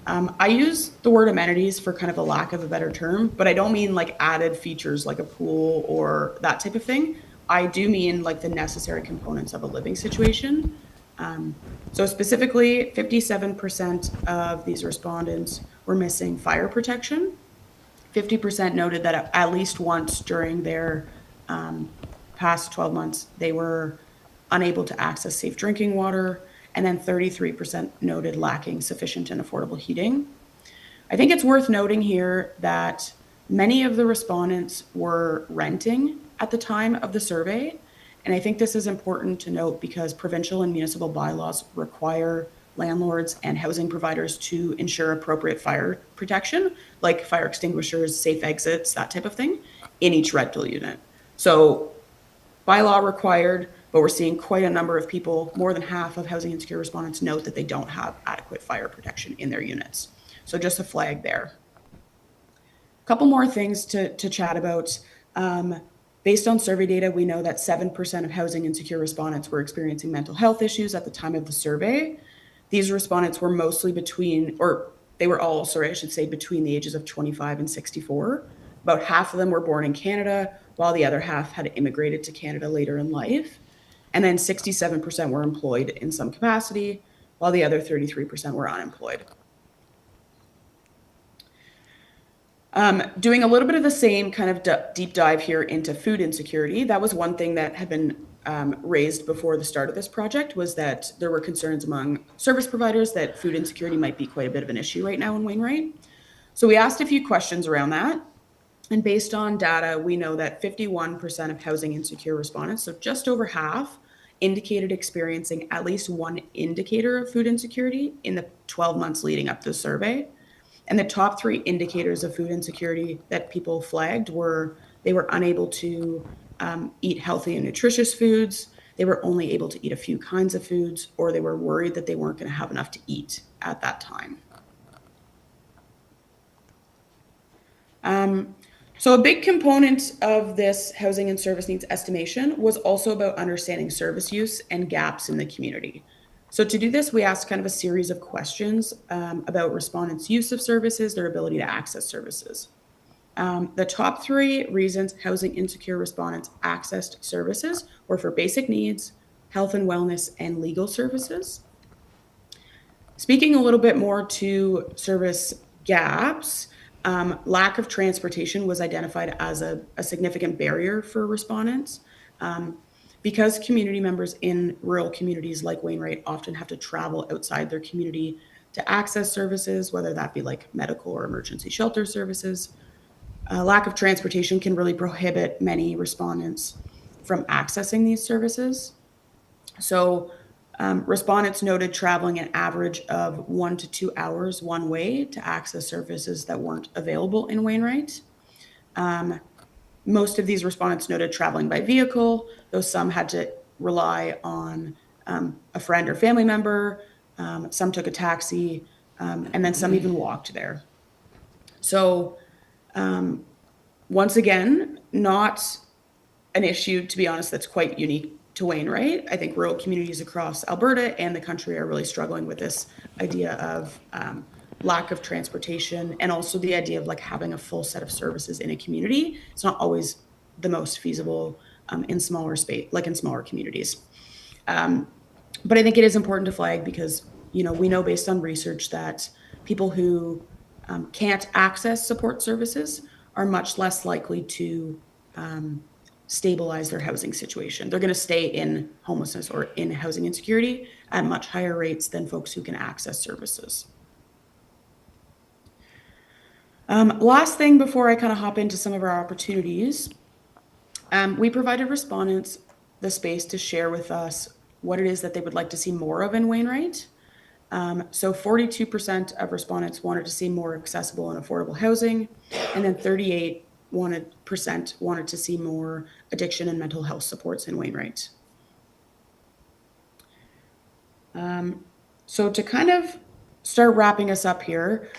I use the word amenities for kind of a lack of a better term, but I don't mean like added features like a pool or that type of thing. I do mean like the necessary components of a living situation. So specifically, 57% of these respondents were missing fire protection. 50% noted that at least once during their past 12 months, they were unable to access safe drinking water. And then 33% noted lacking sufficient and affordable heating. I think it's worth noting here that many of the respondents were renting at the time of the survey. And I think this is important to note because provincial and municipal bylaws require landlords and housing providers to ensure appropriate fire protection, like fire extinguishers, safe exits, that type of thing, in each rental unit. So by law required, but we're seeing quite a number of people, more than half of housing insecure respondents note that they don't have adequate fire protection in their units. So just a flag there. A couple more things to chat about. Based on survey data, we know that 7% of housing insecure respondents were experiencing mental health issues at the time of the survey. These respondents were mostly between the ages of 25 and 64. About half of them were born in Canada, while the other half had immigrated to Canada later in life. And then 67% were employed in some capacity, while the other 33% were unemployed. Doing a little bit of the same kind of deep dive here into food insecurity, that was one thing that had been raised before the start of this project, was that there were concerns among service providers that food insecurity might be quite a bit of an issue right now in Wainwright. So we asked a few questions around that. And based on data, we know that 51% of housing insecure respondents, so just over half, indicated experiencing at least one indicator of food insecurity in the 12 months leading up to the survey. And the top 3 indicators of food insecurity that people flagged were they were unable to eat healthy and nutritious foods, they were only able to eat a few kinds of foods, or they were worried that they weren't going to have enough to eat at that time. So a big component of this housing and service needs estimation was also about understanding service use and gaps in the community. So to do this, we asked kind of a series of questions about respondents' use of services, their ability to access services. The top 3 reasons housing insecure respondents accessed services were for basic needs, health and wellness, and legal services. Speaking a little bit more to service gaps, lack of transportation was identified as a significant barrier for respondents. Because community members in rural communities like Wainwright often have to travel outside their community to access services, whether that be like medical or emergency shelter services, lack of transportation can really prohibit many respondents from accessing these services. So respondents noted traveling an average of 1 to 2 hours one way to access services that weren't available in Wainwright. Most of these respondents noted traveling by vehicle, though some had to rely on a friend or family member. Some took a taxi, and then some even walked there. So once again, not an issue, to be honest, that's quite unique to Wainwright. I think rural communities across Alberta and the country are really struggling with this idea of lack of transportation, and also the idea of like having a full set of services in a community. It's not always the most feasible in smaller communities. But I think it is important to flag because, we know based on research that people who can't access support services are much less likely to stabilize their housing situation. They're going to stay in homelessness or in housing insecurity at much higher rates than folks who can access services. Last thing before I kind of hop into some of our opportunities, we provided respondents the space to share with us what it is that they would like to see more of in Wainwright. So 42% of respondents wanted to see more accessible and affordable housing, and then 38% wanted to see more addiction and mental health supports in Wainwright. So to kind of start wrapping us up here,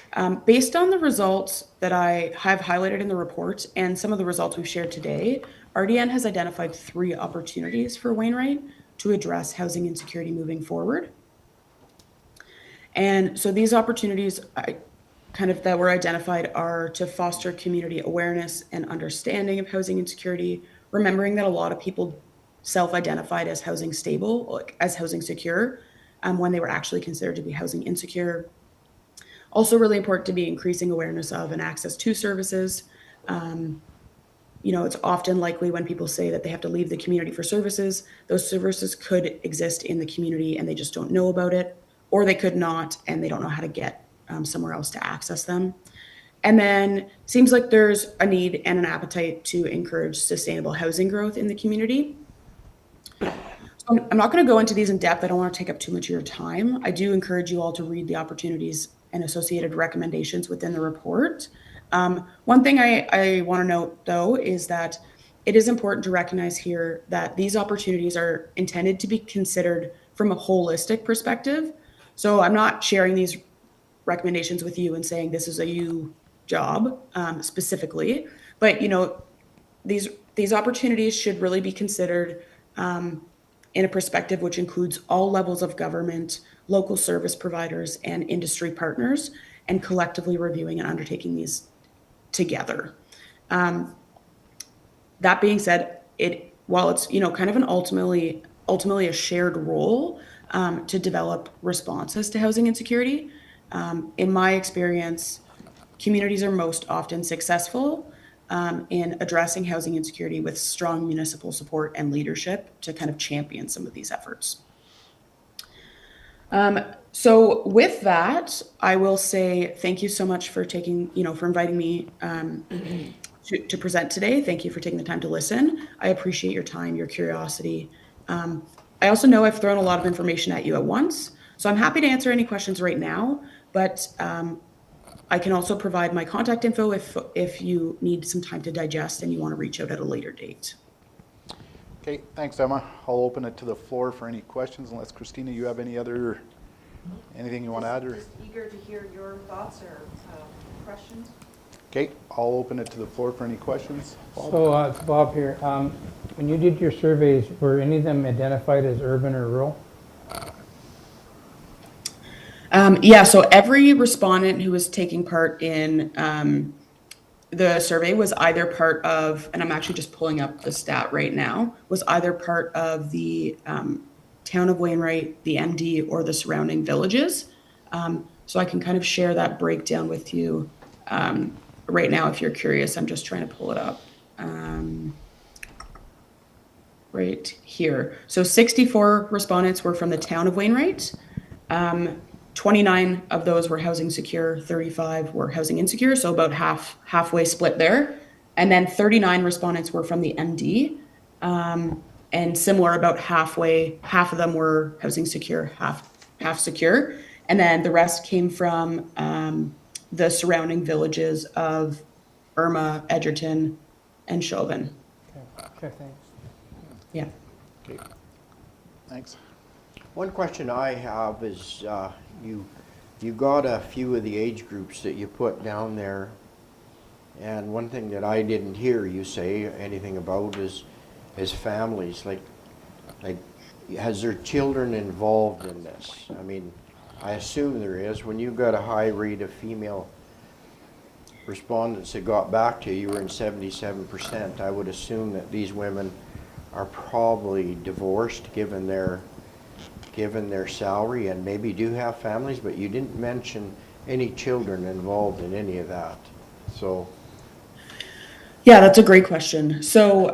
based on the results that I have highlighted in the report and some of the results we've shared today, RDN has identified 3 opportunities for Wainwright to address housing insecurity moving forward. And so these opportunities that were identified are to foster community awareness and understanding of housing insecurity, remembering that a lot of people self-identified as housing stable, as housing secure, when they were actually considered to be housing insecure. Also really important to be increasing awareness of and access to services. It's often likely when people say that they have to leave the community for services, those services could exist in the community and they just don't know about it, or they could not and they don't know how to get somewhere else to access them. And then seems like there's a need and an appetite to encourage sustainable housing growth in the community. I'm not going to go into these in depth. I don't want to take up too much of your time. I do encourage you all to read the opportunities and associated recommendations within the report. One thing I want to note, though, is that it is important to recognize here that these opportunities are intended to be considered from a holistic perspective. So I'm not sharing these recommendations with you and saying this is a you job specifically, but these opportunities should really be considered in a perspective which includes all levels of government, local service providers, and industry partners, and collectively reviewing and undertaking these together. That being said, while it's kind of an ultimately a shared role to develop responses to housing insecurity, in my experience, communities are most often successful in addressing housing insecurity with strong municipal support and leadership to kind of champion some of these efforts. So with that, I will say thank you so much for for inviting me to present today. Thank you for taking the time to listen. I appreciate your time, your curiosity. I also know I've thrown a lot of information at you at once, so I'm happy to answer any questions right now, but I can also provide my contact info if you need some time to digest and you want to reach out at a later date. Okay, thanks, Emma. I'll open it to the floor for any questions, unless Christina, you have anything you want to add? Or? Just eager to hear your thoughts or questions. Okay, I'll open it to the floor for any questions. Bob? So it's Bob here. When you did your surveys, were any of them identified as urban or rural? Yeah, so every respondent who was taking part in the survey was either part of, and I'm actually just pulling up the stat right now, was either part of the town of Wainwright, the MD, or the surrounding villages. So I can kind of share that breakdown with you right now if you're curious. I'm just trying to pull it up. Right here. So 64 respondents were from the town of Wainwright. 29 of those were housing secure, 35 were housing insecure, so about halfway split there. And then 39 respondents were from the MD. And similar, about half of them were housing secure, half secure. And then the rest came from the surrounding villages of Irma, Edgerton, and Chauvin. Okay, thanks. Yeah. Okay. Thanks. One question I have is, you got a few of the age groups that you put down there, and one thing that I didn't hear you say anything about is families. Like, has there children involved in this? I mean, I assume there is. When you've got a high rate of female respondents that got back to you, you were in 77%. I would assume that these women are probably divorced, given their salary, and maybe do have families, but you didn't mention any children involved in any of that. So Yeah, that's a great question. So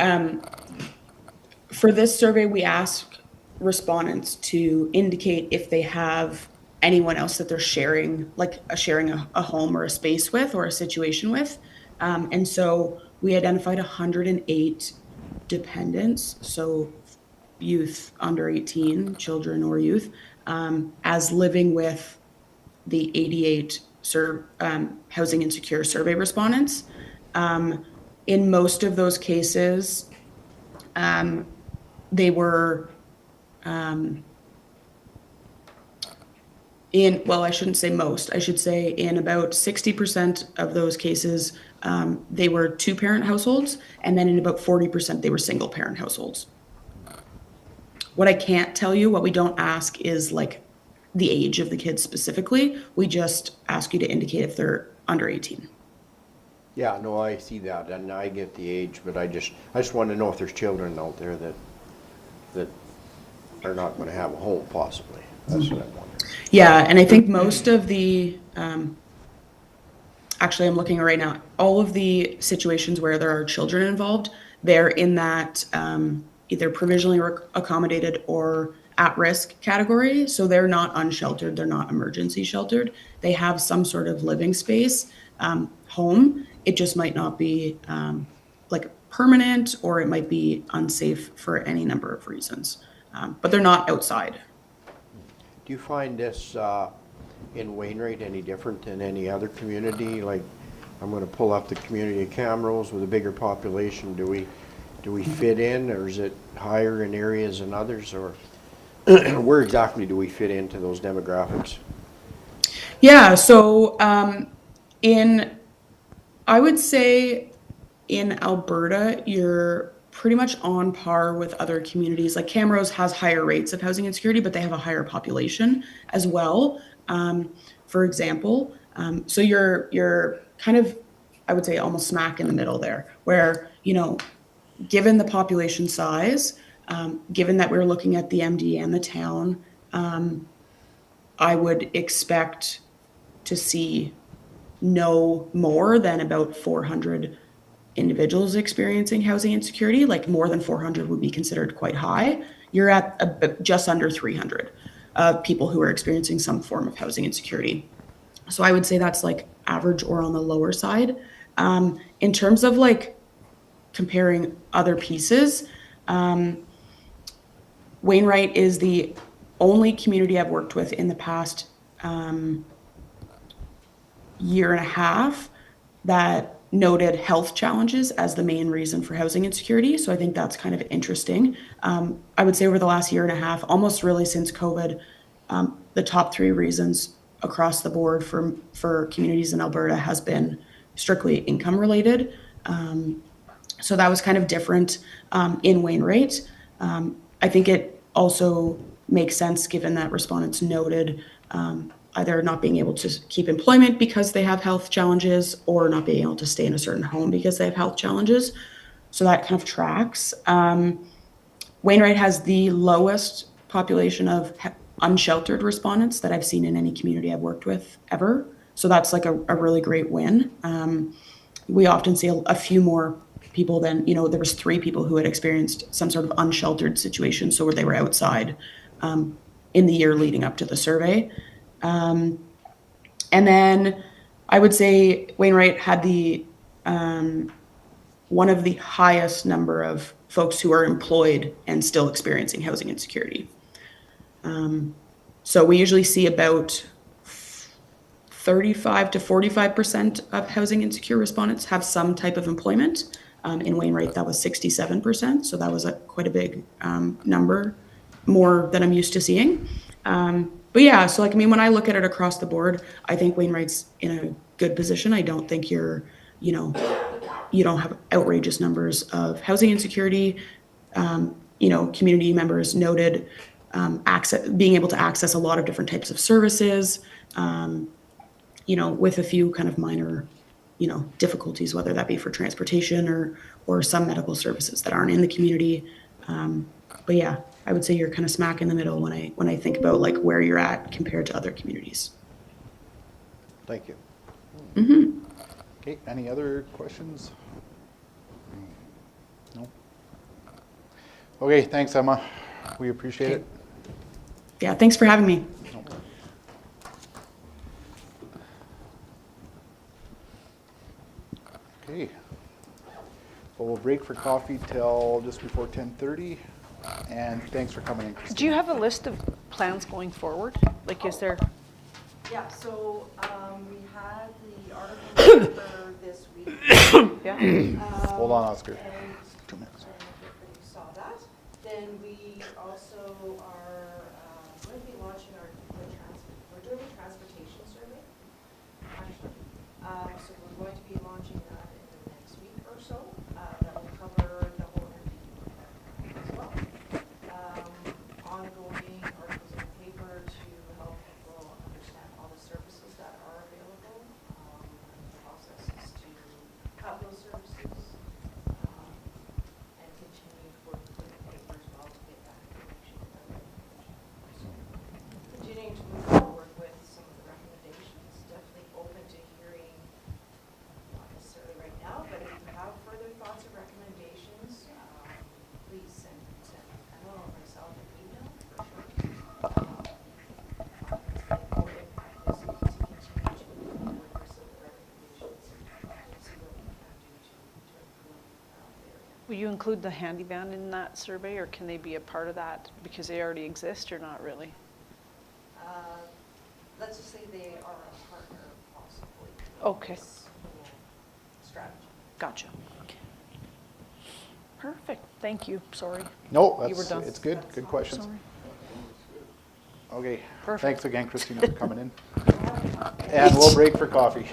for this survey, we ask respondents to indicate if they have anyone else that they're sharing, like sharing a home or a space with or a situation with. And so we identified 108 dependents, so youth under 18, children or youth, as living with the 88 housing insecure survey respondents. In most of those cases, they were I shouldn't say most, I should say in about 60% of those cases, they were two-parent households, and then in about 40%, they were single-parent households. What I can't tell you, what we don't ask is like the age of the kids specifically. We just ask you to indicate if they're under 18. yeah, no, I see that, and I get the age, but I just want to know if there's children out there that are not going to have a home, possibly. That's what I'm wondering. Yeah, and I think most of the, actually I'm looking right now, all of the situations where there are children involved, they're in that either provisionally accommodated or at-risk category. So they're not unsheltered, they're not emergency sheltered. They have some sort of living space, home. It just might not be like permanent, or it might be unsafe for any number of reasons. But they're not outside. Do you find this in Wainwright any different than any other community? Like, I'm going to pull up the community of Camrose with a bigger population. Do we fit in, or is it higher in areas than others, or where exactly do we fit into those demographics? Yeah, so I would say in Alberta, you're pretty much on par with other communities. Like Camrose has higher rates of housing insecurity, but they have a higher population as well. For example, so you're kind of, I would say, almost smack in the middle there, where, you know, given the population size, given that we're looking at the MD and the town, I would expect to see no more than about 400 individuals experiencing housing insecurity. Like more than 400 would be considered quite high. You're at just under 300 people who are experiencing some form of housing insecurity. So I would say that's like average or on the lower side. In terms of like comparing other pieces, Wainwright is the only community I've worked with in the past year and a half that noted health challenges as the main reason for housing insecurity. So I think that's kind of interesting. I would say over the last year and a half, almost really since COVID, the top three reasons across the board for communities in Alberta has been strictly income related. So that was kind of different in Wainwright. I think it also makes sense given that respondents noted either not being able to keep employment because they have health challenges or not being able to stay in a certain home because they have health challenges. So that kind of tracks. Wainwright has the lowest population of unsheltered respondents that I've seen in any community I've worked with ever. So that's like a really great win. We often see a few more people than, there was 3 people who had experienced some sort of unsheltered situation, so where they were outside in the year leading up to the survey. And then I would say Wainwright had the one of the highest number of folks who are employed and still experiencing housing insecurity. So we usually see about 35 to 45% of housing insecure respondents have some type of employment. In Wainwright, that was 67%, so that was quite a big number, more than I'm used to seeing. But yeah, so when I look at it across the board, I think Wainwright's in a good position. I don't think you don't have outrageous numbers of housing insecurity. Community members noted being able to access a lot of different types of services, with a few kind of minor, difficulties, whether that be for transportation or some medical services that aren't in the community. But yeah, I would say you're kind of smack in the middle when I think about like where you're at compared to other communities. Thank you. Mm-hmm. Okay, any other questions? No? Okay, thanks, Emma. We appreciate it. Yeah, thanks for having me. Okay. Well, we'll break for coffee till just before 10:30, and thanks for coming in, Christine. Do you have a list of plans going forward? Like, is there? Yeah, so we had the article for this week. Yeah. Hold on, Oscar. And 2 minutes. everybody saw that. Then we also are going to be launching we're doing a transportation survey, actually. So we're going to be launching that in the next week or so. That will cover the whole MD as well. Ongoing articles in the paper to help people understand all the services that are available. The process is to have those services and continue to work with the paper as well to get that information out. So continuing to move forward with some of the recommendations, definitely open to hearing, not necessarily right now, but if you have further thoughts or recommendations, please send Emma or myself an email for sure. Or impact this to continue to move forward with some of the recommendations and see what we can do to improve the area. Will you include the handy van in that survey, or can they be a part of that because they already exist, or not really? Let's just say they are a partner, possibly. Okay. In this whole strategy. Gotcha. Okay. Perfect. Thank you. Sorry. No, You were done. it's good. Good questions. Sorry. Okay. Perfect. Thanks again, Christina, for coming in. And we'll break for coffee.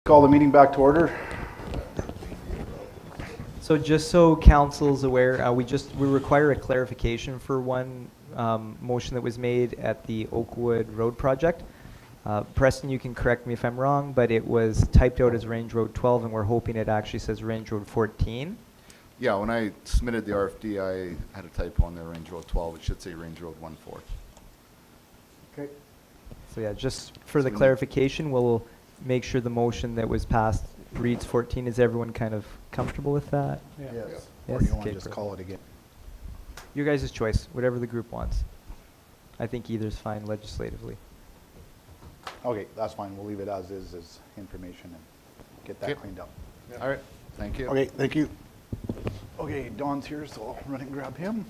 Call the meeting back to order. So just so council's aware, we require a clarification for one motion that was made at the Oakwood Road project. Preston, you can correct me if I'm wrong, but it was typed out as Range Road 12, and we're hoping it actually says Range Road 14. Yeah, when I submitted the RFD, I had a typo on there, Range Road 12. It should say Range Road 14. Okay. So yeah, just for the clarification, we'll make sure the motion that was passed reads 14. Is everyone kind of comfortable with that? Yes. Yes? Or you want Okay, to just perfect. call it again? Your guys' choice, whatever the group wants. I think either's fine legislatively. Okay, that's fine. We'll leave it as is, as information, and get that Okay. cleaned up. All right, thank you. Okay, thank you. Okay, Don's here, so I'll run and grab him.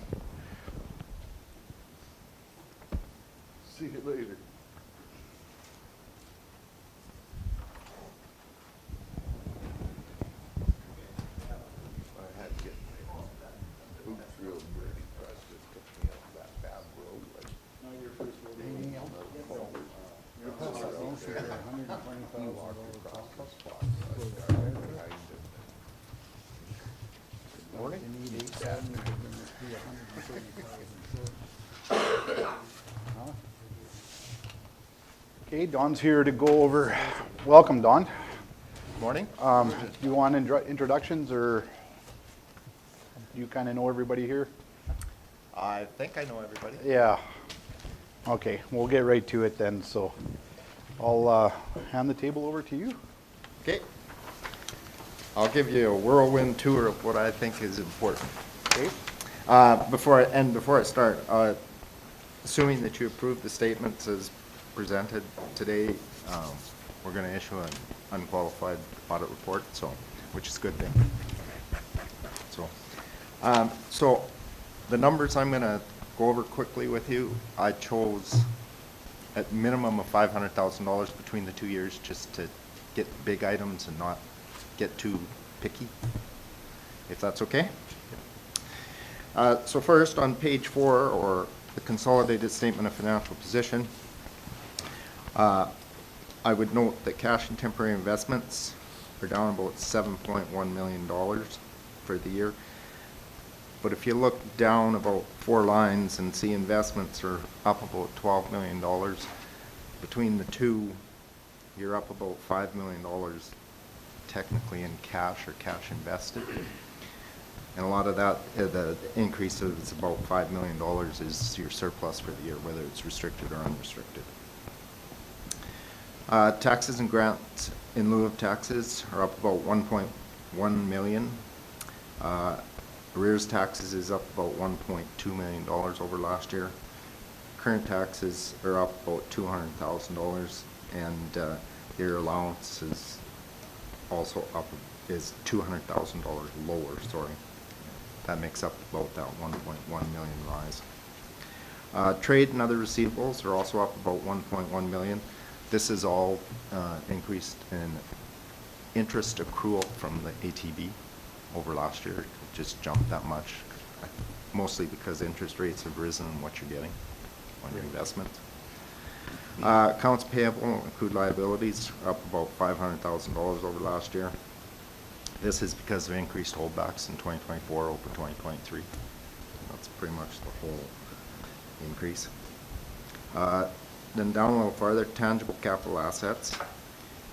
See you later. I had to get my boots real dirty. Russ just took me up that bad road. Like, hanging out the culvert. You walk across the spot. Morning. Okay, Don's here to go over, welcome, Don. Morning. Do you want introductions, or do you kind of know everybody here? I think I know everybody. Yeah. Okay, we'll get right to it then, so I'll hand the table over to you. Okay. I'll give you a whirlwind tour of what I think is important. Okay. Before I start, assuming that you approve the statements as presented today, we're going to issue an unqualified audit report, so, which is a good thing. So the numbers I'm going to go over quickly with you, I chose at minimum of $500,000 between the 2 years, just to get big items and not get too picky, if that's okay. So first, on page 4, or the consolidated statement of financial position, I would note that cash and temporary investments are down about $7.1 million for the year. But if you look down about 4 lines and see investments are up about $12 million, between the two, you're up about $5 million technically in cash or cash invested. And a lot of that, the increase is about $5 million is your surplus for the year, whether it's restricted or unrestricted. Taxes and grants in lieu of taxes are up about 1.1 million. Arrears taxes is up about $1.2 million over last year. Current taxes are up about $200,000, and your allowance is also up, is $200,000 lower, sorry. That makes up about that 1.1 million rise. Trade and other receivables are also up about 1.1 million. This is all increased in interest accrual from the ATB over last year. It just jumped that much, mostly because interest rates have risen in what you're getting on your investment. Accounts payable, accrued liabilities are up about $500,000 over last year. This is because of increased holdbacks in 2024 over 2023. That's pretty much the whole increase. Then down a little farther, tangible capital assets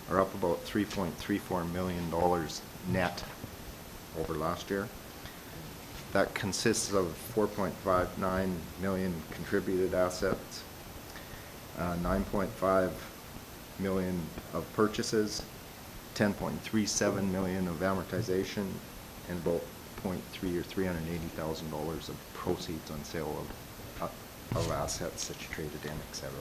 are up about $3.34 million net over last year. That consists of 4.59 million contributed assets, 9.5 million of purchases, 10.37 million of amortization, and about 0.3 or $380,000 of proceeds on sale of assets that you traded in, etc.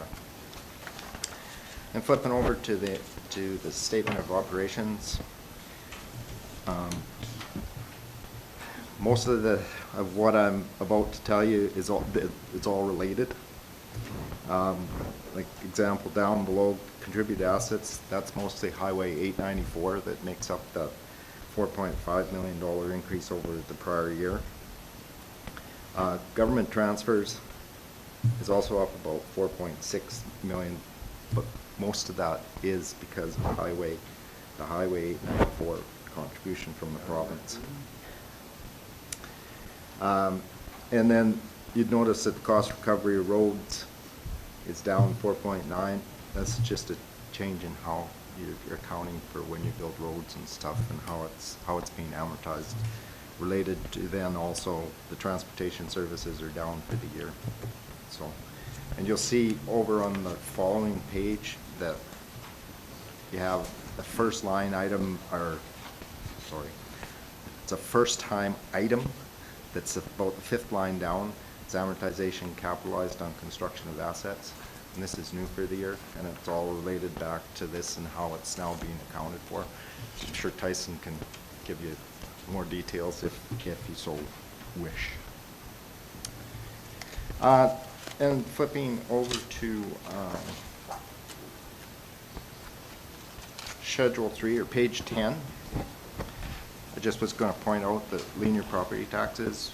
And flipping over to the statement of operations, most of what I'm about to tell you is all related. Like example down below, contributed assets, that's mostly Highway 894 that makes up that $4.5 million increase over the prior year. Government transfers is also up about 4.6 million, but most of that is because of Highway the Highway 894 contribution from the province. And then you'd notice that the cost recovery of roads is down 4.9. That's just a change in how you're accounting for when you build roads and stuff, and how it's being amortized. Related to then also the transportation services are down for the year. So, and you'll see over on the following page that you have the first line item, or sorry, it's a first time item that's about the fifth line down. It's amortization capitalized on construction of assets. And this is new for the year, and it's all related back to this and how it's now being accounted for. I'm sure Tyson can give you more details if you so wish. And flipping over to Schedule 3, or page 10, I just was going to point out that linear property taxes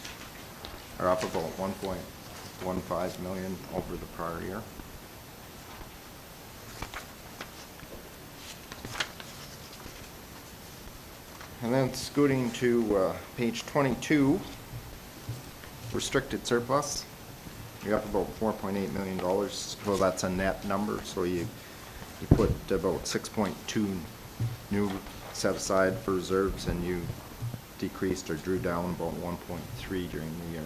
are up about 1.15 million over the prior year. And then scooting to page 22, restricted surplus. You're up about $4.8 million. Well, that's a net number, so you put about 6.2 new set aside for reserves, and you decreased or drew down about 1.3 during the year.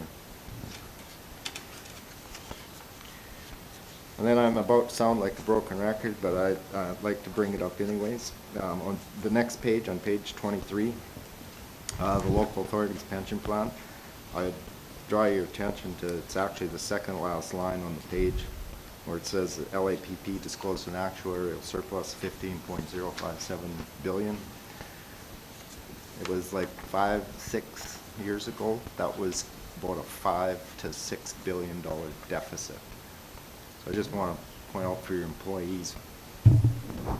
And then I'm about to sound like a broken record, but I'd like to bring it up anyways. On the next page, on page 23, the local authorities pension plan, I'd draw your attention to, it's actually the second last line on the page, where it says that LAPP disclosed an actuarial surplus of 15.057 billion. It was like 5-6 years ago. That was about a $5 to $6 billion deficit. So I just want to point out for your employees,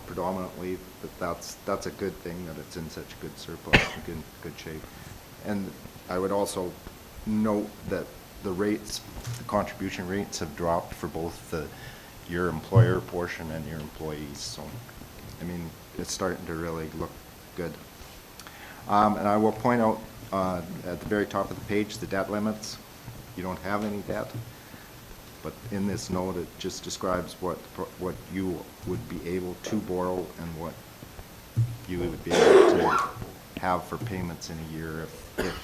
predominantly, that that's a good thing that it's in such good surplus and good shape. And I would also note that the rates, the contribution rates have dropped for both your employer portion and your employees. So, I mean, it's starting to really look good. And I will point out at the very top of the page, the debt limits. You don't have any debt. But in this note, it just describes what you would be able to borrow and what you would be able to have for payments in a year if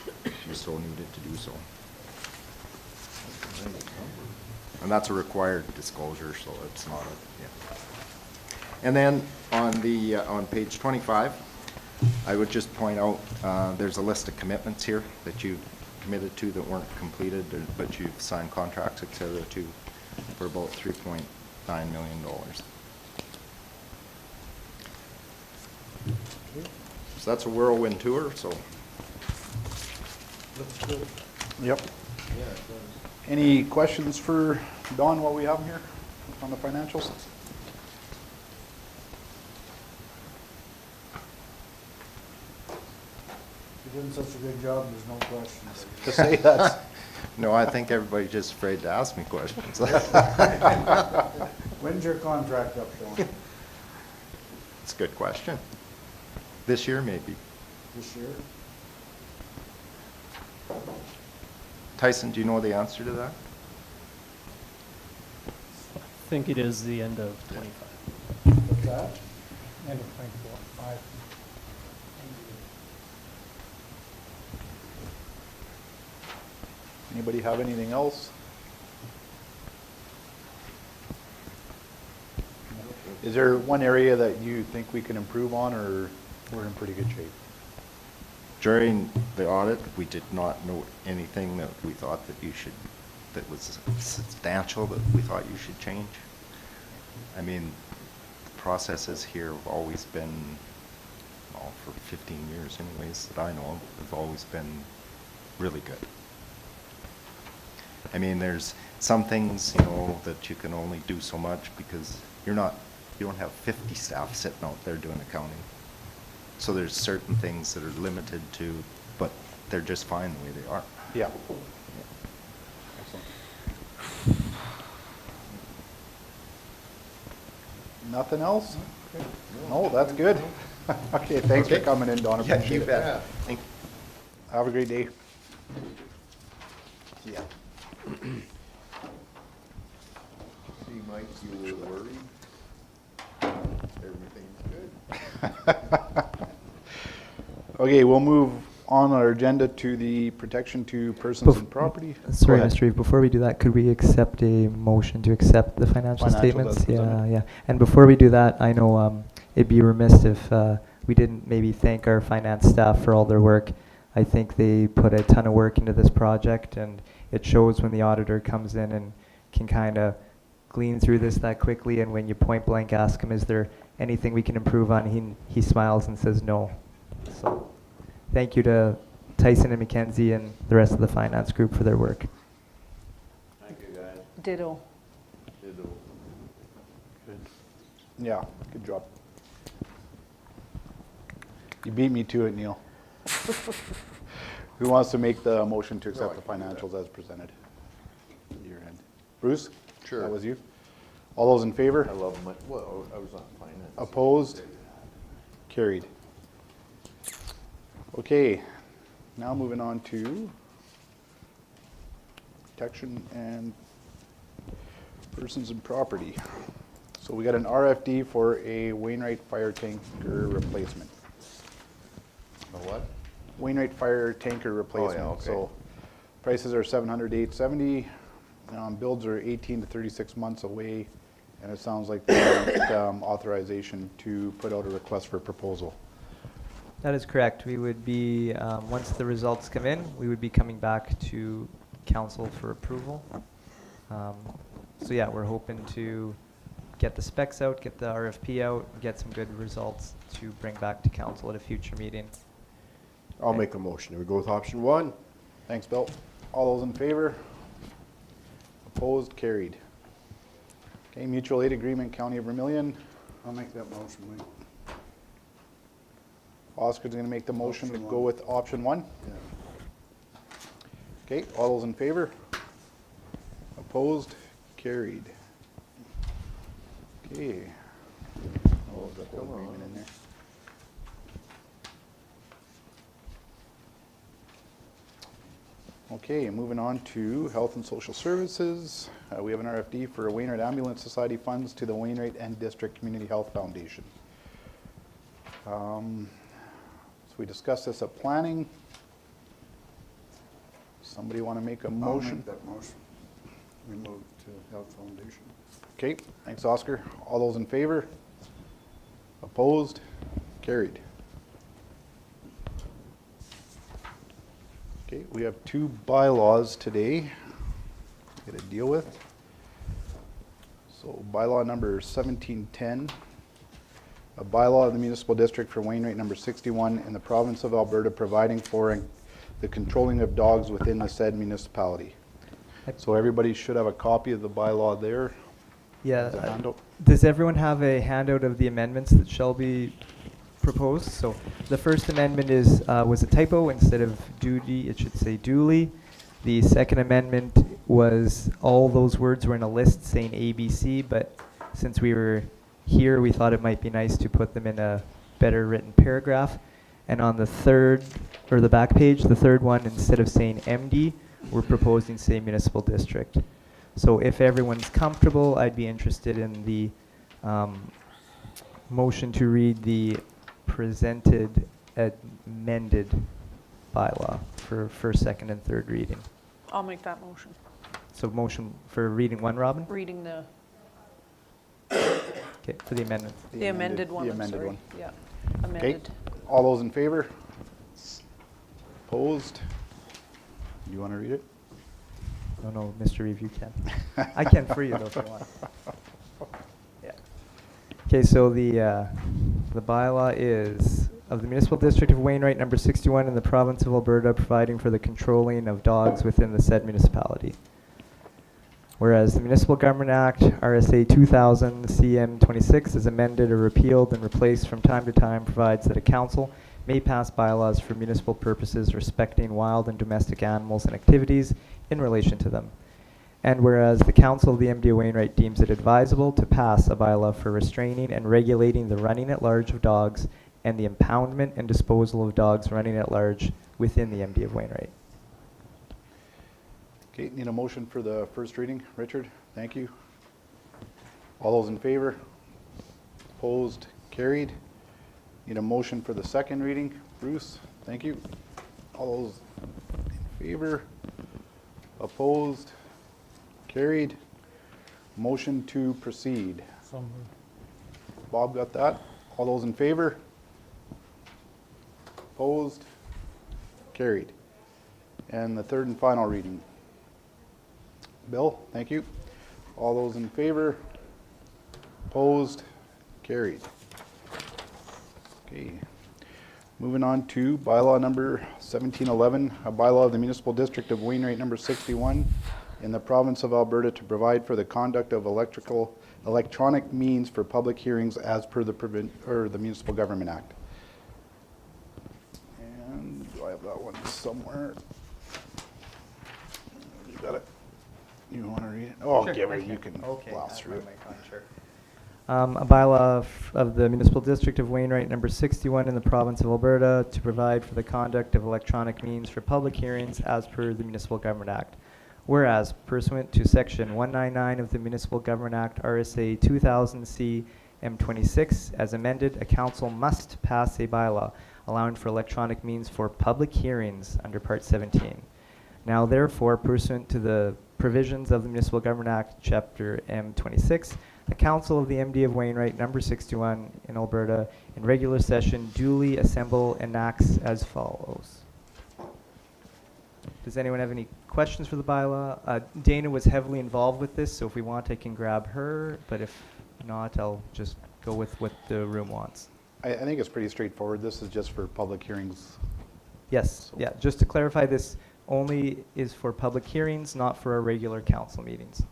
you so needed to do so. And that's a required disclosure, so it's not a, yeah. And then on page 25, I would just point out there's a list of commitments here that you've committed to that weren't completed, but you've signed contracts, et cetera, to for about $3.9 million. So that's a whirlwind tour. So. Looks good. Yep. Any questions for Don while we have him here on the financials? You're doing such a good job, there's no questions. To say that. No, I think everybody's just afraid to ask me questions. When's your contract up, Sean? It's a good question. This year, maybe. This year? Tyson, do you know the answer to that? I think it is the end of 25. What's that? End of 24, 5. Anybody have anything else? Is there one area that you think we can improve on, or we're in pretty good shape? During the audit, we did not note anything that we thought that was substantial that we thought you should change. I mean, the processes here have always been, well, for 15 years anyways, that I know of, have always been really good. I mean, there's some things, you know, that you can only do so much because you don't have 50 staff sitting out there doing accounting. So there's certain things that are limited to, but they're just fine the way they are. Yeah. Nothing else? No, that's good. Okay, thanks for Okay. coming in, Don. Yeah, Appreciate you it. bet. Thank Have a great day. Yeah. See, Mike, you were worried. Everything's good. Okay, we'll move on our agenda to the protection to persons and property. Go Sorry, ahead. Mr. Reeve, before we do that, could we accept a motion to accept the financial Financials as statements? Yeah, presented. yeah. And before we do that, I know it'd be remiss if we didn't maybe thank our finance staff for all their work. I think they put a ton of work into this project, and it shows when the auditor comes in and can kind of glean through this that quickly, and when you point blank ask him, is there anything we can improve on, he smiles and says no. So thank you to Tyson and Mackenzie and the rest of the finance group for their work. Thank you, guys. Ditto. Ditto. Yeah, good job. You beat me to it, Neil. Who wants to make the motion to accept the financials as presented? Your end. Bruce? Sure. That was you? All those in favor? I love my, well, I was on finance. Opposed? Carried. Okay, now moving on to protection and persons and property. So we got an RFD for a Wainwright fire tanker replacement. A what? Wainwright fire tanker replacement. okay. So prices are $700 to $870. Builds are 18 to 36 months away, and it sounds like they want authorization to put out a request for proposal. That is correct. We would be, once the results come in, we would be coming back to council for approval. So yeah, we're hoping to get the specs out, get the RFP out, get some good results to bring back to council at a future meeting. I'll make a motion. We go with option one. Thanks, Bill. All those in favor? Opposed? Carried. Okay, mutual aid agreement, County of Vermilion. I'll make that motion, Wayne. Oscar's going to make the motion to Option go one. with option one. Yeah. Okay, all those in favor? Opposed? Carried. Okay. Oh, the whole agreement in there. Okay, moving on to Health and Social Services. We have an RFD for Wainwright Ambulance Society funds to the Wainwright and District Community Health Foundation. So we discussed this at planning. Somebody want to make a I'll motion? make that motion. We move to Health Foundation. Okay, thanks, Oscar. All those in favor? Opposed? Carried. Okay, we have two bylaws today we got to deal with. So bylaw number 1710, a bylaw of the municipal district for Wainwright number 61 in the province of Alberta providing for the controlling of dogs within the said municipality. So everybody should have a copy of the bylaw there. Yeah. As a handout. Does everyone have a handout of the amendments that shall be proposed? So the first amendment is was a typo. Instead of duty, it should say duly. The second amendment was all those words were in a list saying ABC, but since we were here, we thought it might be nice to put them in a better written paragraph. And on the third, or the back page, the third one, instead of saying MD, we're proposing say municipal district. So if everyone's comfortable, I'd be interested in the motion to read the presented amended bylaw for first, second, and third reading. I'll make that motion. So motion for reading one, Robin? Reading the Okay, for the amendment. the amended one, The I'm amended sorry. one. Yeah, Okay, amended. all those in favor? Opposed? Do you want to read it? No, Mr. Reeve, you can. I can for you though if you want. Yeah. Okay, so the bylaw is of the municipal district of Wainwright, number 61 in the province of Alberta, providing for the controlling of dogs within the said municipality. Whereas the Municipal Government Act, RSA 2000, CM 26, is amended or repealed and replaced from time to time, provides that a council may pass bylaws for municipal purposes respecting wild and domestic animals and activities in relation to them. And whereas the Council of the MD of Wainwright deems it advisable to pass a bylaw for restraining and regulating the running at large of dogs and the impoundment and disposal of dogs running at large within the MD of Wainwright. Okay, need a motion for the first reading. Richard, thank you. All those in favor? Opposed? Carried. Need a motion for the second reading. Bruce, thank you. All those in favor? Opposed? Carried. Motion to proceed. So moved. Bob got that? All those in favor? Opposed? Carried. And the third and final reading. Bill, thank you. All those in favor? Opposed? Carried. Okay. Moving on to bylaw number 1711, a bylaw of the Municipal District of Wainwright number 61 in the province of Alberta to provide for the conduct of electronic means for public hearings as per the Municipal Government Act. And do I have that one somewhere? You got it? You want to read it? Oh, Sure, Gary, I can. you can Okay, blast through it. A bylaw of the Municipal District of Wainwright number 61 in the province of Alberta to provide for the conduct of electronic means for public hearings as per the Municipal Government Act. Whereas pursuant to section 199 of the Municipal Government Act RSA 2000C M26 as amended, a council must pass a bylaw allowing for electronic means for public hearings under Part 17. Now therefore, pursuant to the provisions of the Municipal Government Act, Chapter M26, the Council of the MD of Wainwright, number 61 in Alberta, in regular session, duly assemble and acts as follows. Does anyone have any questions for the bylaw? Dana was heavily involved with this, so if we want, I can grab her, but if not, I'll just go with what the room wants. I think it's pretty straightforward. This is just for public hearings. Yes, yeah, just to clarify, this only is for public hearings, not for our regular council meetings.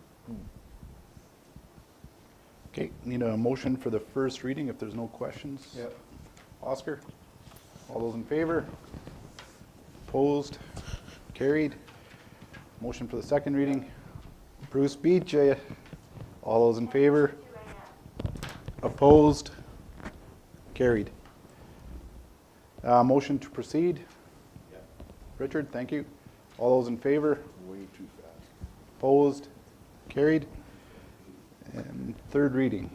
Okay, need a motion for the first reading if there's no questions. Yep. Oscar? All those in favor? Opposed? Carried. Motion for the second reading. Bruce beat you. All those in favor? Opposed? Carried. Motion to proceed. Richard, thank you. All those in favor? Way too fast. Opposed? Carried. And third reading.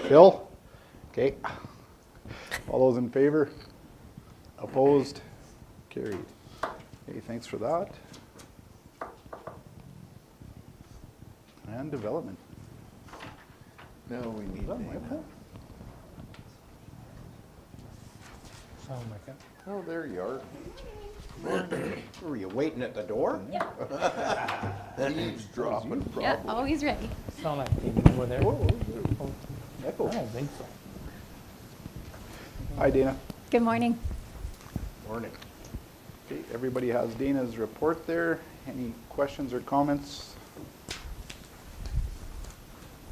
Bill? Okay. All those in favor? Opposed? Carried. Okay, thanks for that. And development. Now we need Is that my Dana. fault? Sound like it. Oh, there you are. Were you waiting at the door? Eavesdropping, probably. Yeah, always ready. Sound like maybe over there. Echo. I don't think so. Hi, Dana. Good morning. Morning. Okay, everybody has Dana's report there. Any questions or comments?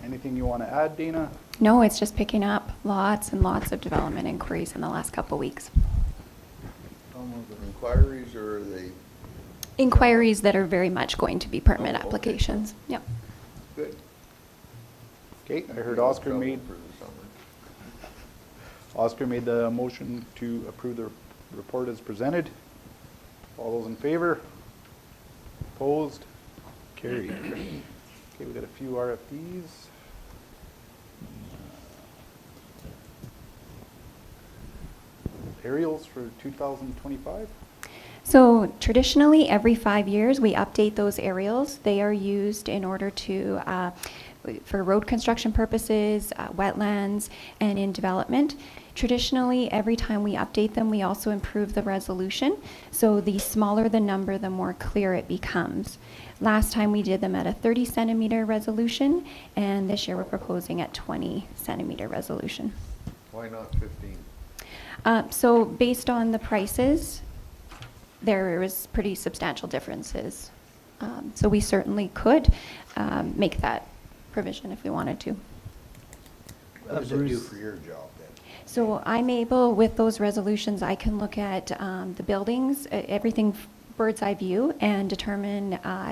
Anything you want to add, Dana? No, it's just picking up lots and lots of development inquiries in the last couple weeks. Inquiries, or are they Inquiries that are very much going to be permit Oh, okay. applications. Yep. good? Okay, I heard No Oscar trouble made, for the summer. Oscar made the motion to approve the report as presented. All those in favor? Opposed? Carried. Okay, we got a few RFPs. Aerials for 2025? So traditionally, every 5 years, we update those aerials. They are used in order to, for road construction purposes, wetlands, and in development. Traditionally, every time we update them, we also improve the resolution. So the smaller the number, the more clear it becomes. Last time we did them at a 30 centimeter resolution, and this year we're proposing at 20 centimeter resolution. Why not 15? So based on the prices, there is pretty substantial differences. So we certainly could make that provision if we wanted to. What does it do for your job then? So I'm able, with those resolutions, I can look at the buildings, everything bird's eye view and determine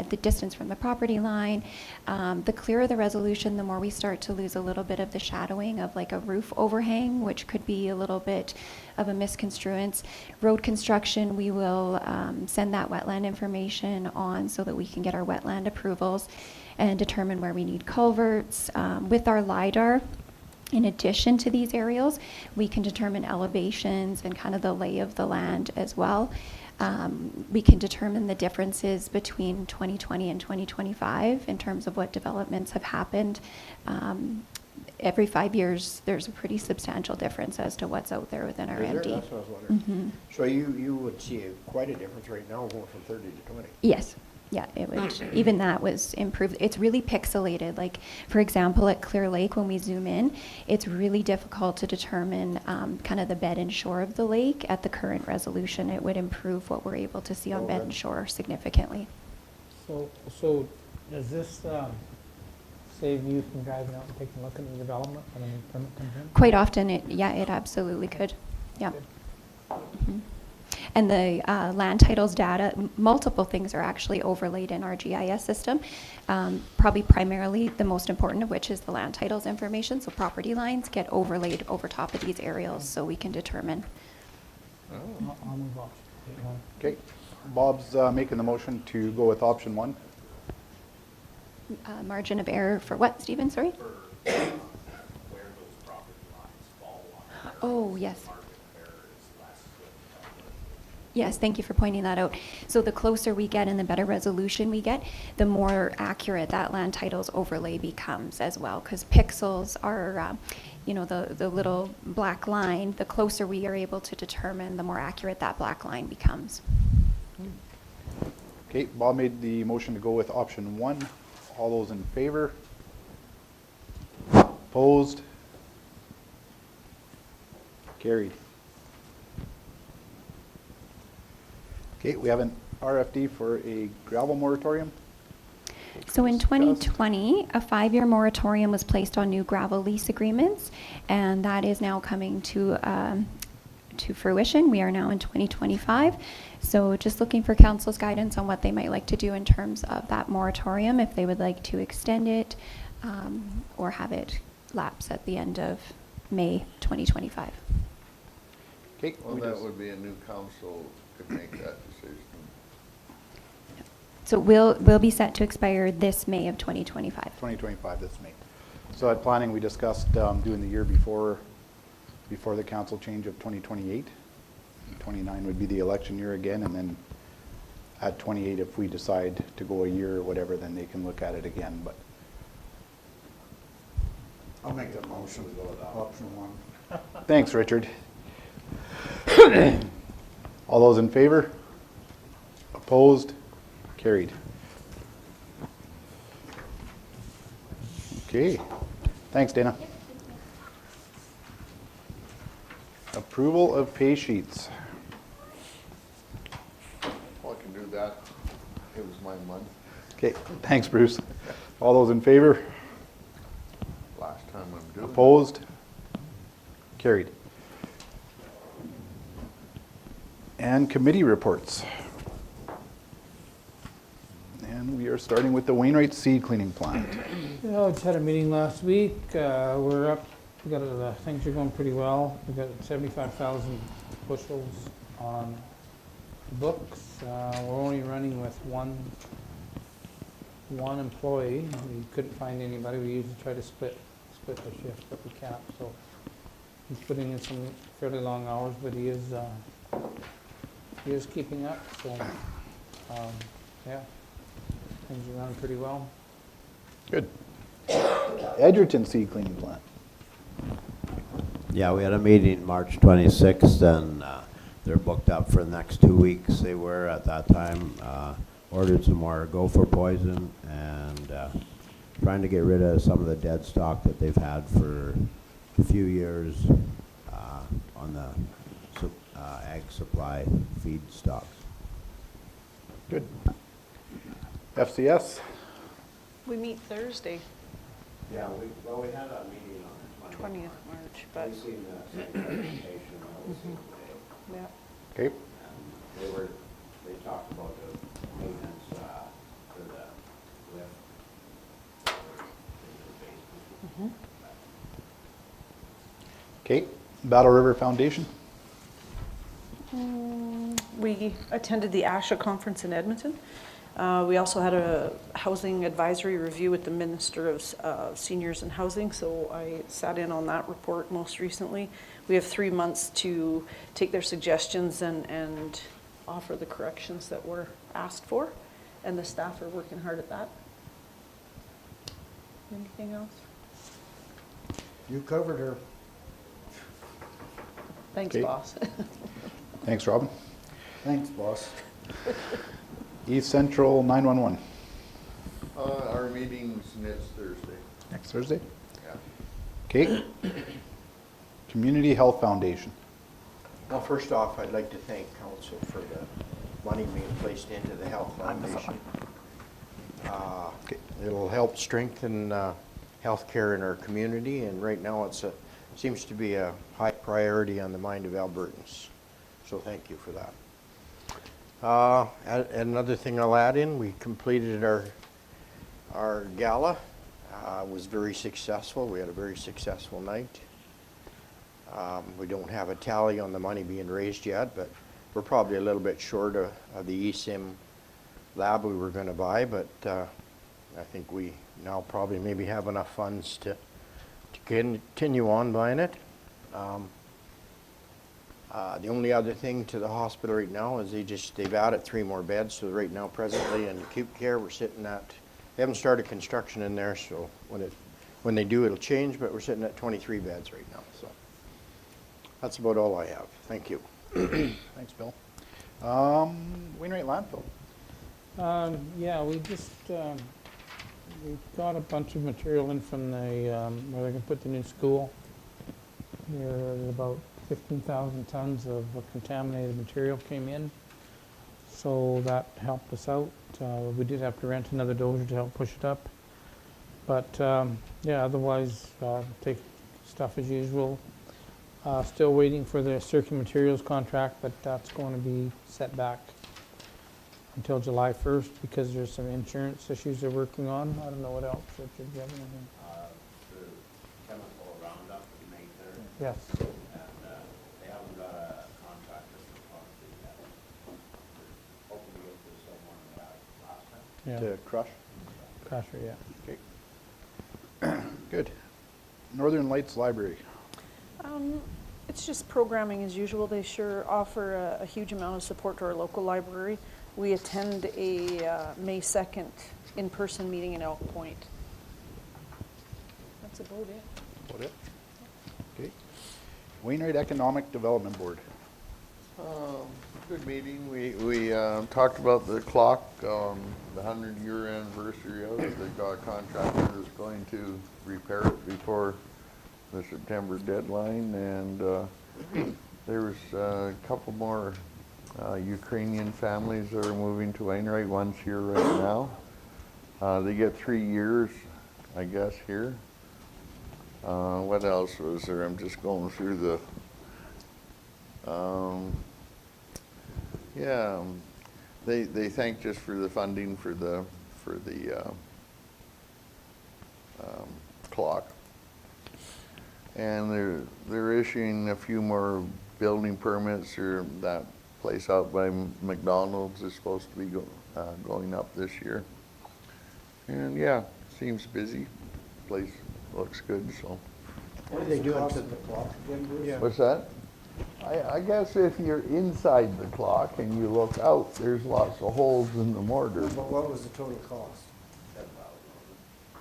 the distance from the property line. The clearer the resolution, the more we start to lose a little bit of the shadowing of like a roof overhang, which could be a little bit of a misconstruence. Road construction, we will send that wetland information on so that we can get our wetland approvals and determine where we need culverts. With our LiDAR, in addition to these aerials, we can determine elevations and kind of the lay of the land as well. We can determine the differences between 2020 and 2025 in terms of what developments have happened. Every 5 years, there's a pretty substantial difference as to what's out there within our Is there? MD. That's what I was wondering. Mhm. So you would see quite a difference right now going from 30 to 20? Yes. Yeah, it would. Even that was improved. It's really pixelated. Like, for example, at Clear Lake, when we zoom in, it's really difficult to determine kind of the bed and shore of the lake at the current resolution. It would improve what we're able to see on bed and shore significantly. So does this save you from driving out and taking a look at the development when a new permit comes in? Quite often, it absolutely could. Yeah. Mhm. And the land titles data, multiple things are actually overlaid in our GIS system. Probably primarily the most important of which is the land titles information. So property lines get overlaid over top of these aerials so we can determine. I'll move on. Okay, Bob's making the motion to go with option 1. Margin of error for what, Stephen? Sorry? Oh, yes. Yes, thank you for pointing that out. So the closer we get and the better resolution we get, the more accurate that land titles overlay becomes as well. Because pixels are, the little black line, the closer we are able to determine, the more accurate that black line becomes. Okay, Bob made the motion to go with option 1. All those in favor? Opposed? Carried. Okay, we have an RFD for a gravel moratorium. So in 2020, a 5-year moratorium was placed on new gravel lease agreements, and that is now coming to fruition. We are now in 2025. So just looking for council's guidance on what they might like to do in terms of that moratorium, if they would like to extend it or have it lapse at the end of May 2025. Okay. Well, that would be a new council could make that decision. So will be set to expire this May of 2025. 2025, this May. So at planning, we discussed doing the year before the council change of 2028. 29 would be the election year again, and then at 28, if we decide to go a year or whatever, then they can look at it again. But I'll make that motion to go with option 1. thanks, Richard. All those in favor? Opposed? Carried. Okay. Thanks, Dana. Approval of pay sheets. Well, I can do that. It was my month Okay, thanks, Bruce. All those in favor? last time I'm doing it. Opposed? Carried. And committee reports. And we are starting with the Wainwright seed cleaning plant. Yeah, we just had a meeting last week. We're up, things are going pretty well. We've got 75,000 bushels on the books. We're only running with one employee. We couldn't find anybody. We usually try to split the shift, but we can't. So he's putting in some fairly long hours, but he is keeping up. So yeah, things are running pretty well. Good. Edgerton seed cleaning plant. Yeah, we had a meeting March 26th, and they're booked up for the next 2 weeks. They were at that time, ordered some more gopher poison, and trying to get rid of some of the dead stock that they've had for a few years on the ag supply feed stocks. Good. FCS. We meet Thursday, Yeah, we had a meeting on the 20th March, but. We've seen the same presentation that was seen today. Yeah. Okay. They talked about Okay, Battle River Foundation. We attended the ASHA conference in Edmonton. We also had a housing advisory review with the Minister of Seniors and Housing, so I sat in on that report most recently. We have 3 months to take their suggestions and offer the corrections that were asked for, and the staff are working hard at that. Anything else? You covered her. Thanks, Okay. boss. Thanks, Robin. Thanks, boss. East Central 911. Our meeting's next Thursday. Next Thursday. Yeah. Okay. Community Health Foundation. Well, first off, I'd like to thank council for the money being placed into the Health Foundation. It'll help strengthen healthcare in our community, and right now seems to be a high priority on the mind of Albertans. So thank you for that. Another thing I'll add in, we completed our gala. It was very successful. We had a very successful night. We don't have a tally on the money being raised yet, but we're probably a little bit short of the eSIM lab we were going to buy, but I think we now probably maybe have enough funds to continue on buying it. The only other thing to the hospital right now is they've added 3 more beds. So right now, presently in acute care, we're sitting at, they haven't started construction in there, so when they do, it'll change, but we're sitting at 23 beds right now. So that's about all I have. Thank you. Thanks, Bill. Wainwright Landfill. Yeah, we just, we got a bunch of material in from the, where they're gonna put the new school. There's about 15,000 tons of contaminated material came in, so that helped us out. We did have to rent another dozer to help push it up, but yeah, otherwise take stuff as usual. Still waiting for the circuit materials contract, but that's going to be set back until July 1st because there's some insurance issues they're working on. I don't know what else, Richard, do you have anything? The chemical roundup is May 3rd. Yes. They haven't got a contractor for concrete yet. We're hoping to get to someone that last time. Yeah. To crush. Crusher, yeah. Okay. Good. Northern Lights Library. It's just programming as usual. They sure offer a huge amount of support to our local library. We attend a May 2nd in-person meeting in Elk Point. That's about it. About it? Okay. Wainwright Economic Development Board. Good meeting. We talked about the clock, the 100-year anniversary of it. They've got a contractor that's going to repair it before the September deadline, and there was a couple more Ukrainian families that are moving to Wainwright. One's here right now. They get 3 years, I guess, here. What else was there? I'm just going through the, yeah, they thanked us for the funding for the clock. And they're issuing a few more building permits, or that place out by McDonald's is supposed to be going up this year. And yeah, seems busy. Place looks good, so. What are they doing to the clock again, Bruce? Yeah. What's that? I guess if you're inside the clock and you look out, there's lots of holes in the mortar. But what was the total cost?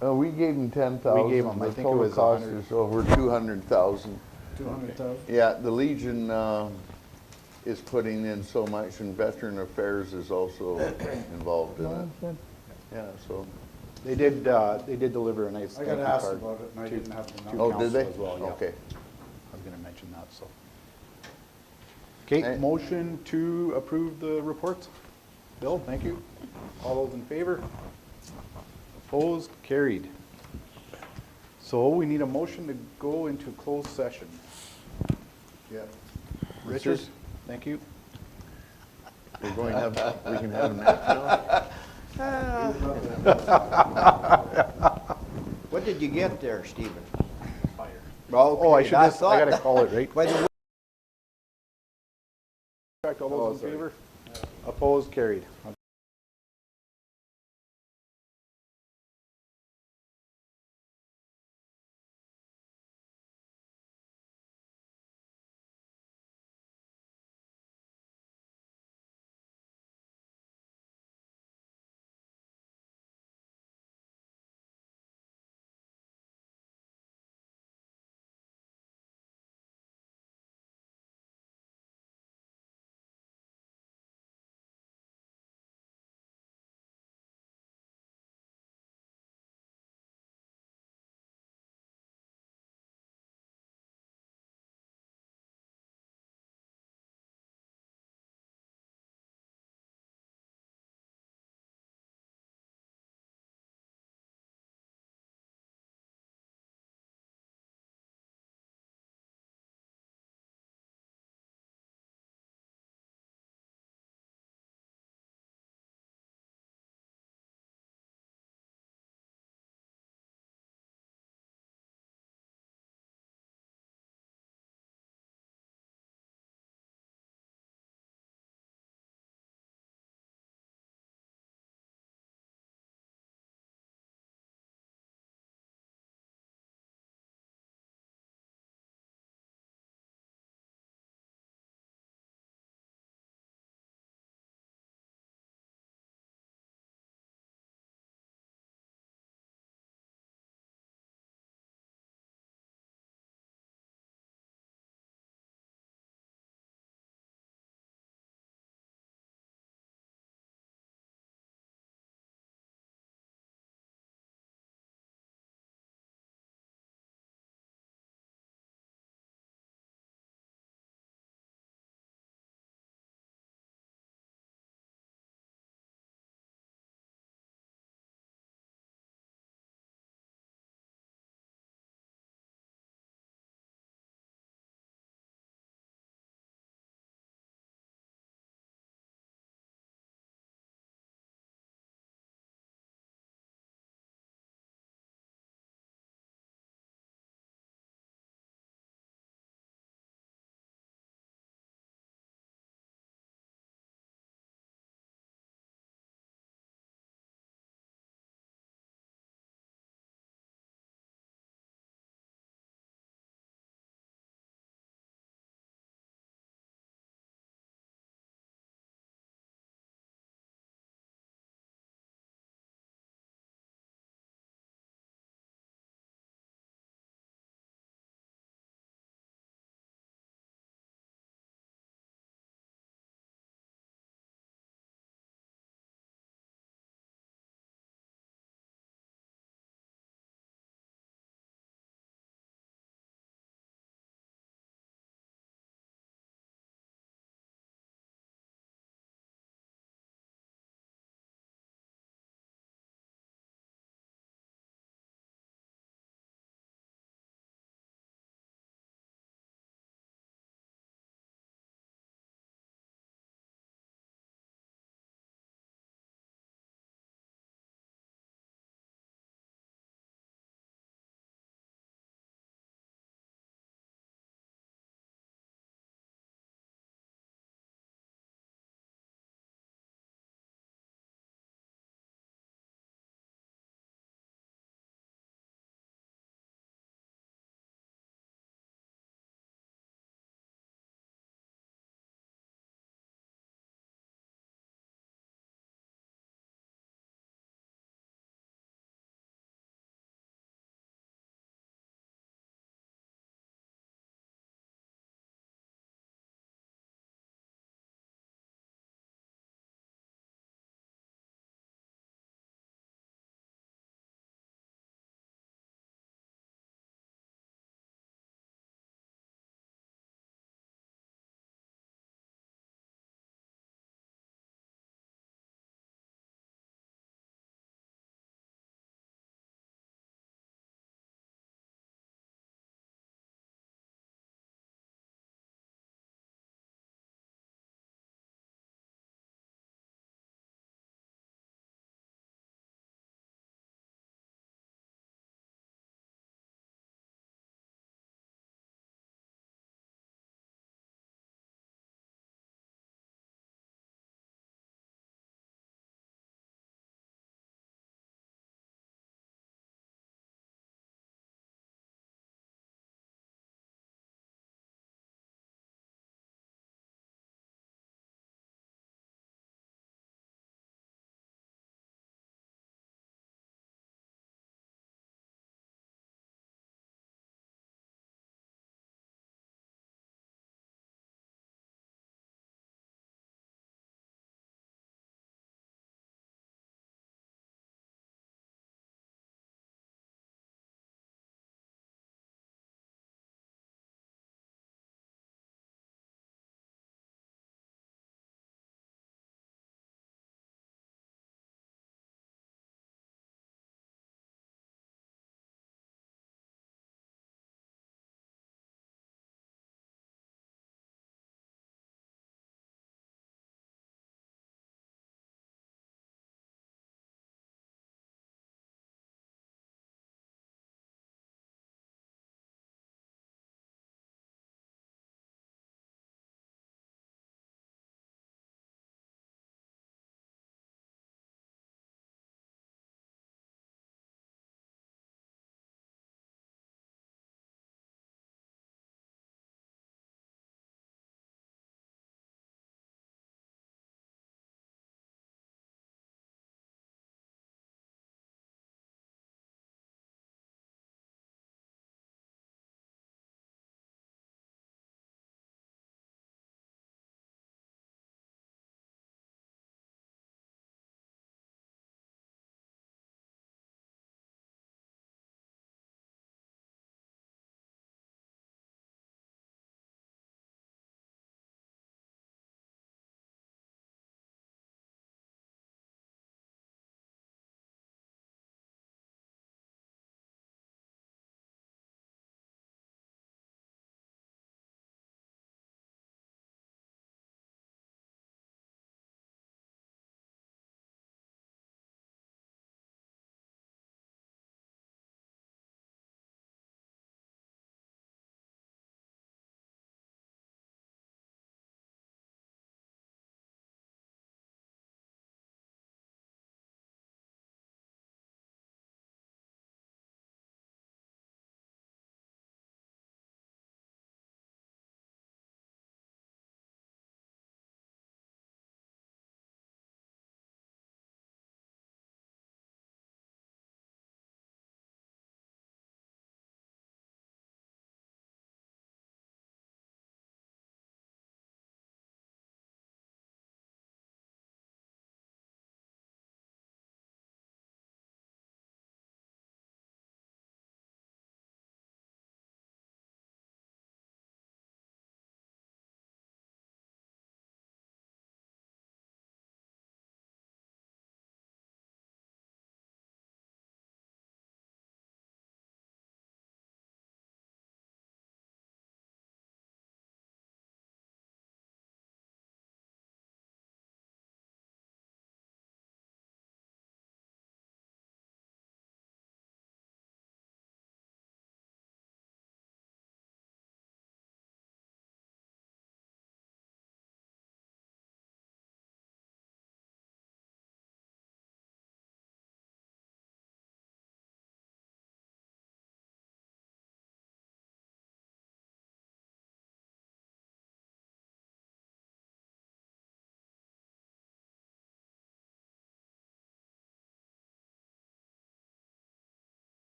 We gave them 10,000. We gave them, I The think it total was cost 100. is over 200,000. 200,000? Yeah, the Legion is putting in so much, and Veteran Affairs is also involved in it. Yeah, so. They did deliver a nice I thank got you asked card about it, and I to- didn't have the to number. Oh, did they? council as well, yeah. Okay. I was gonna mention that, so. Okay, Hey. motion to approve the reports. Bill, thank you. All those in favor? Opposed, carried. So we need a motion to go into closed session. Yeah. Richard, thank you. We're going to have, we can have an act now? Wait What did you get there, Stephen? Fire. Oh, I Okay, should that's just, I gotta that- call it, right? By the way, All Oh, those in sorry. favor? Opposed, carried.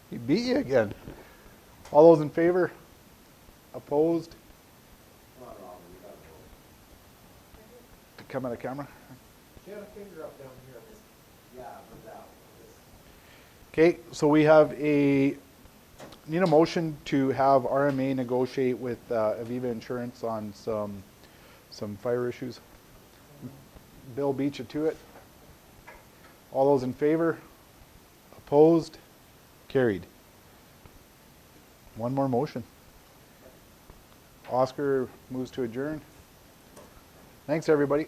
He beat you again. All those in favor? Opposed? To come out of camera? She had a finger up down here. Yeah, but that Okay, so we have need a motion to have RMA negotiate with Aviva Insurance on some fire issues. Bill beat you to it. All those in favor? Opposed? Carried. One more motion. Oscar moves to adjourn. Thanks, everybody.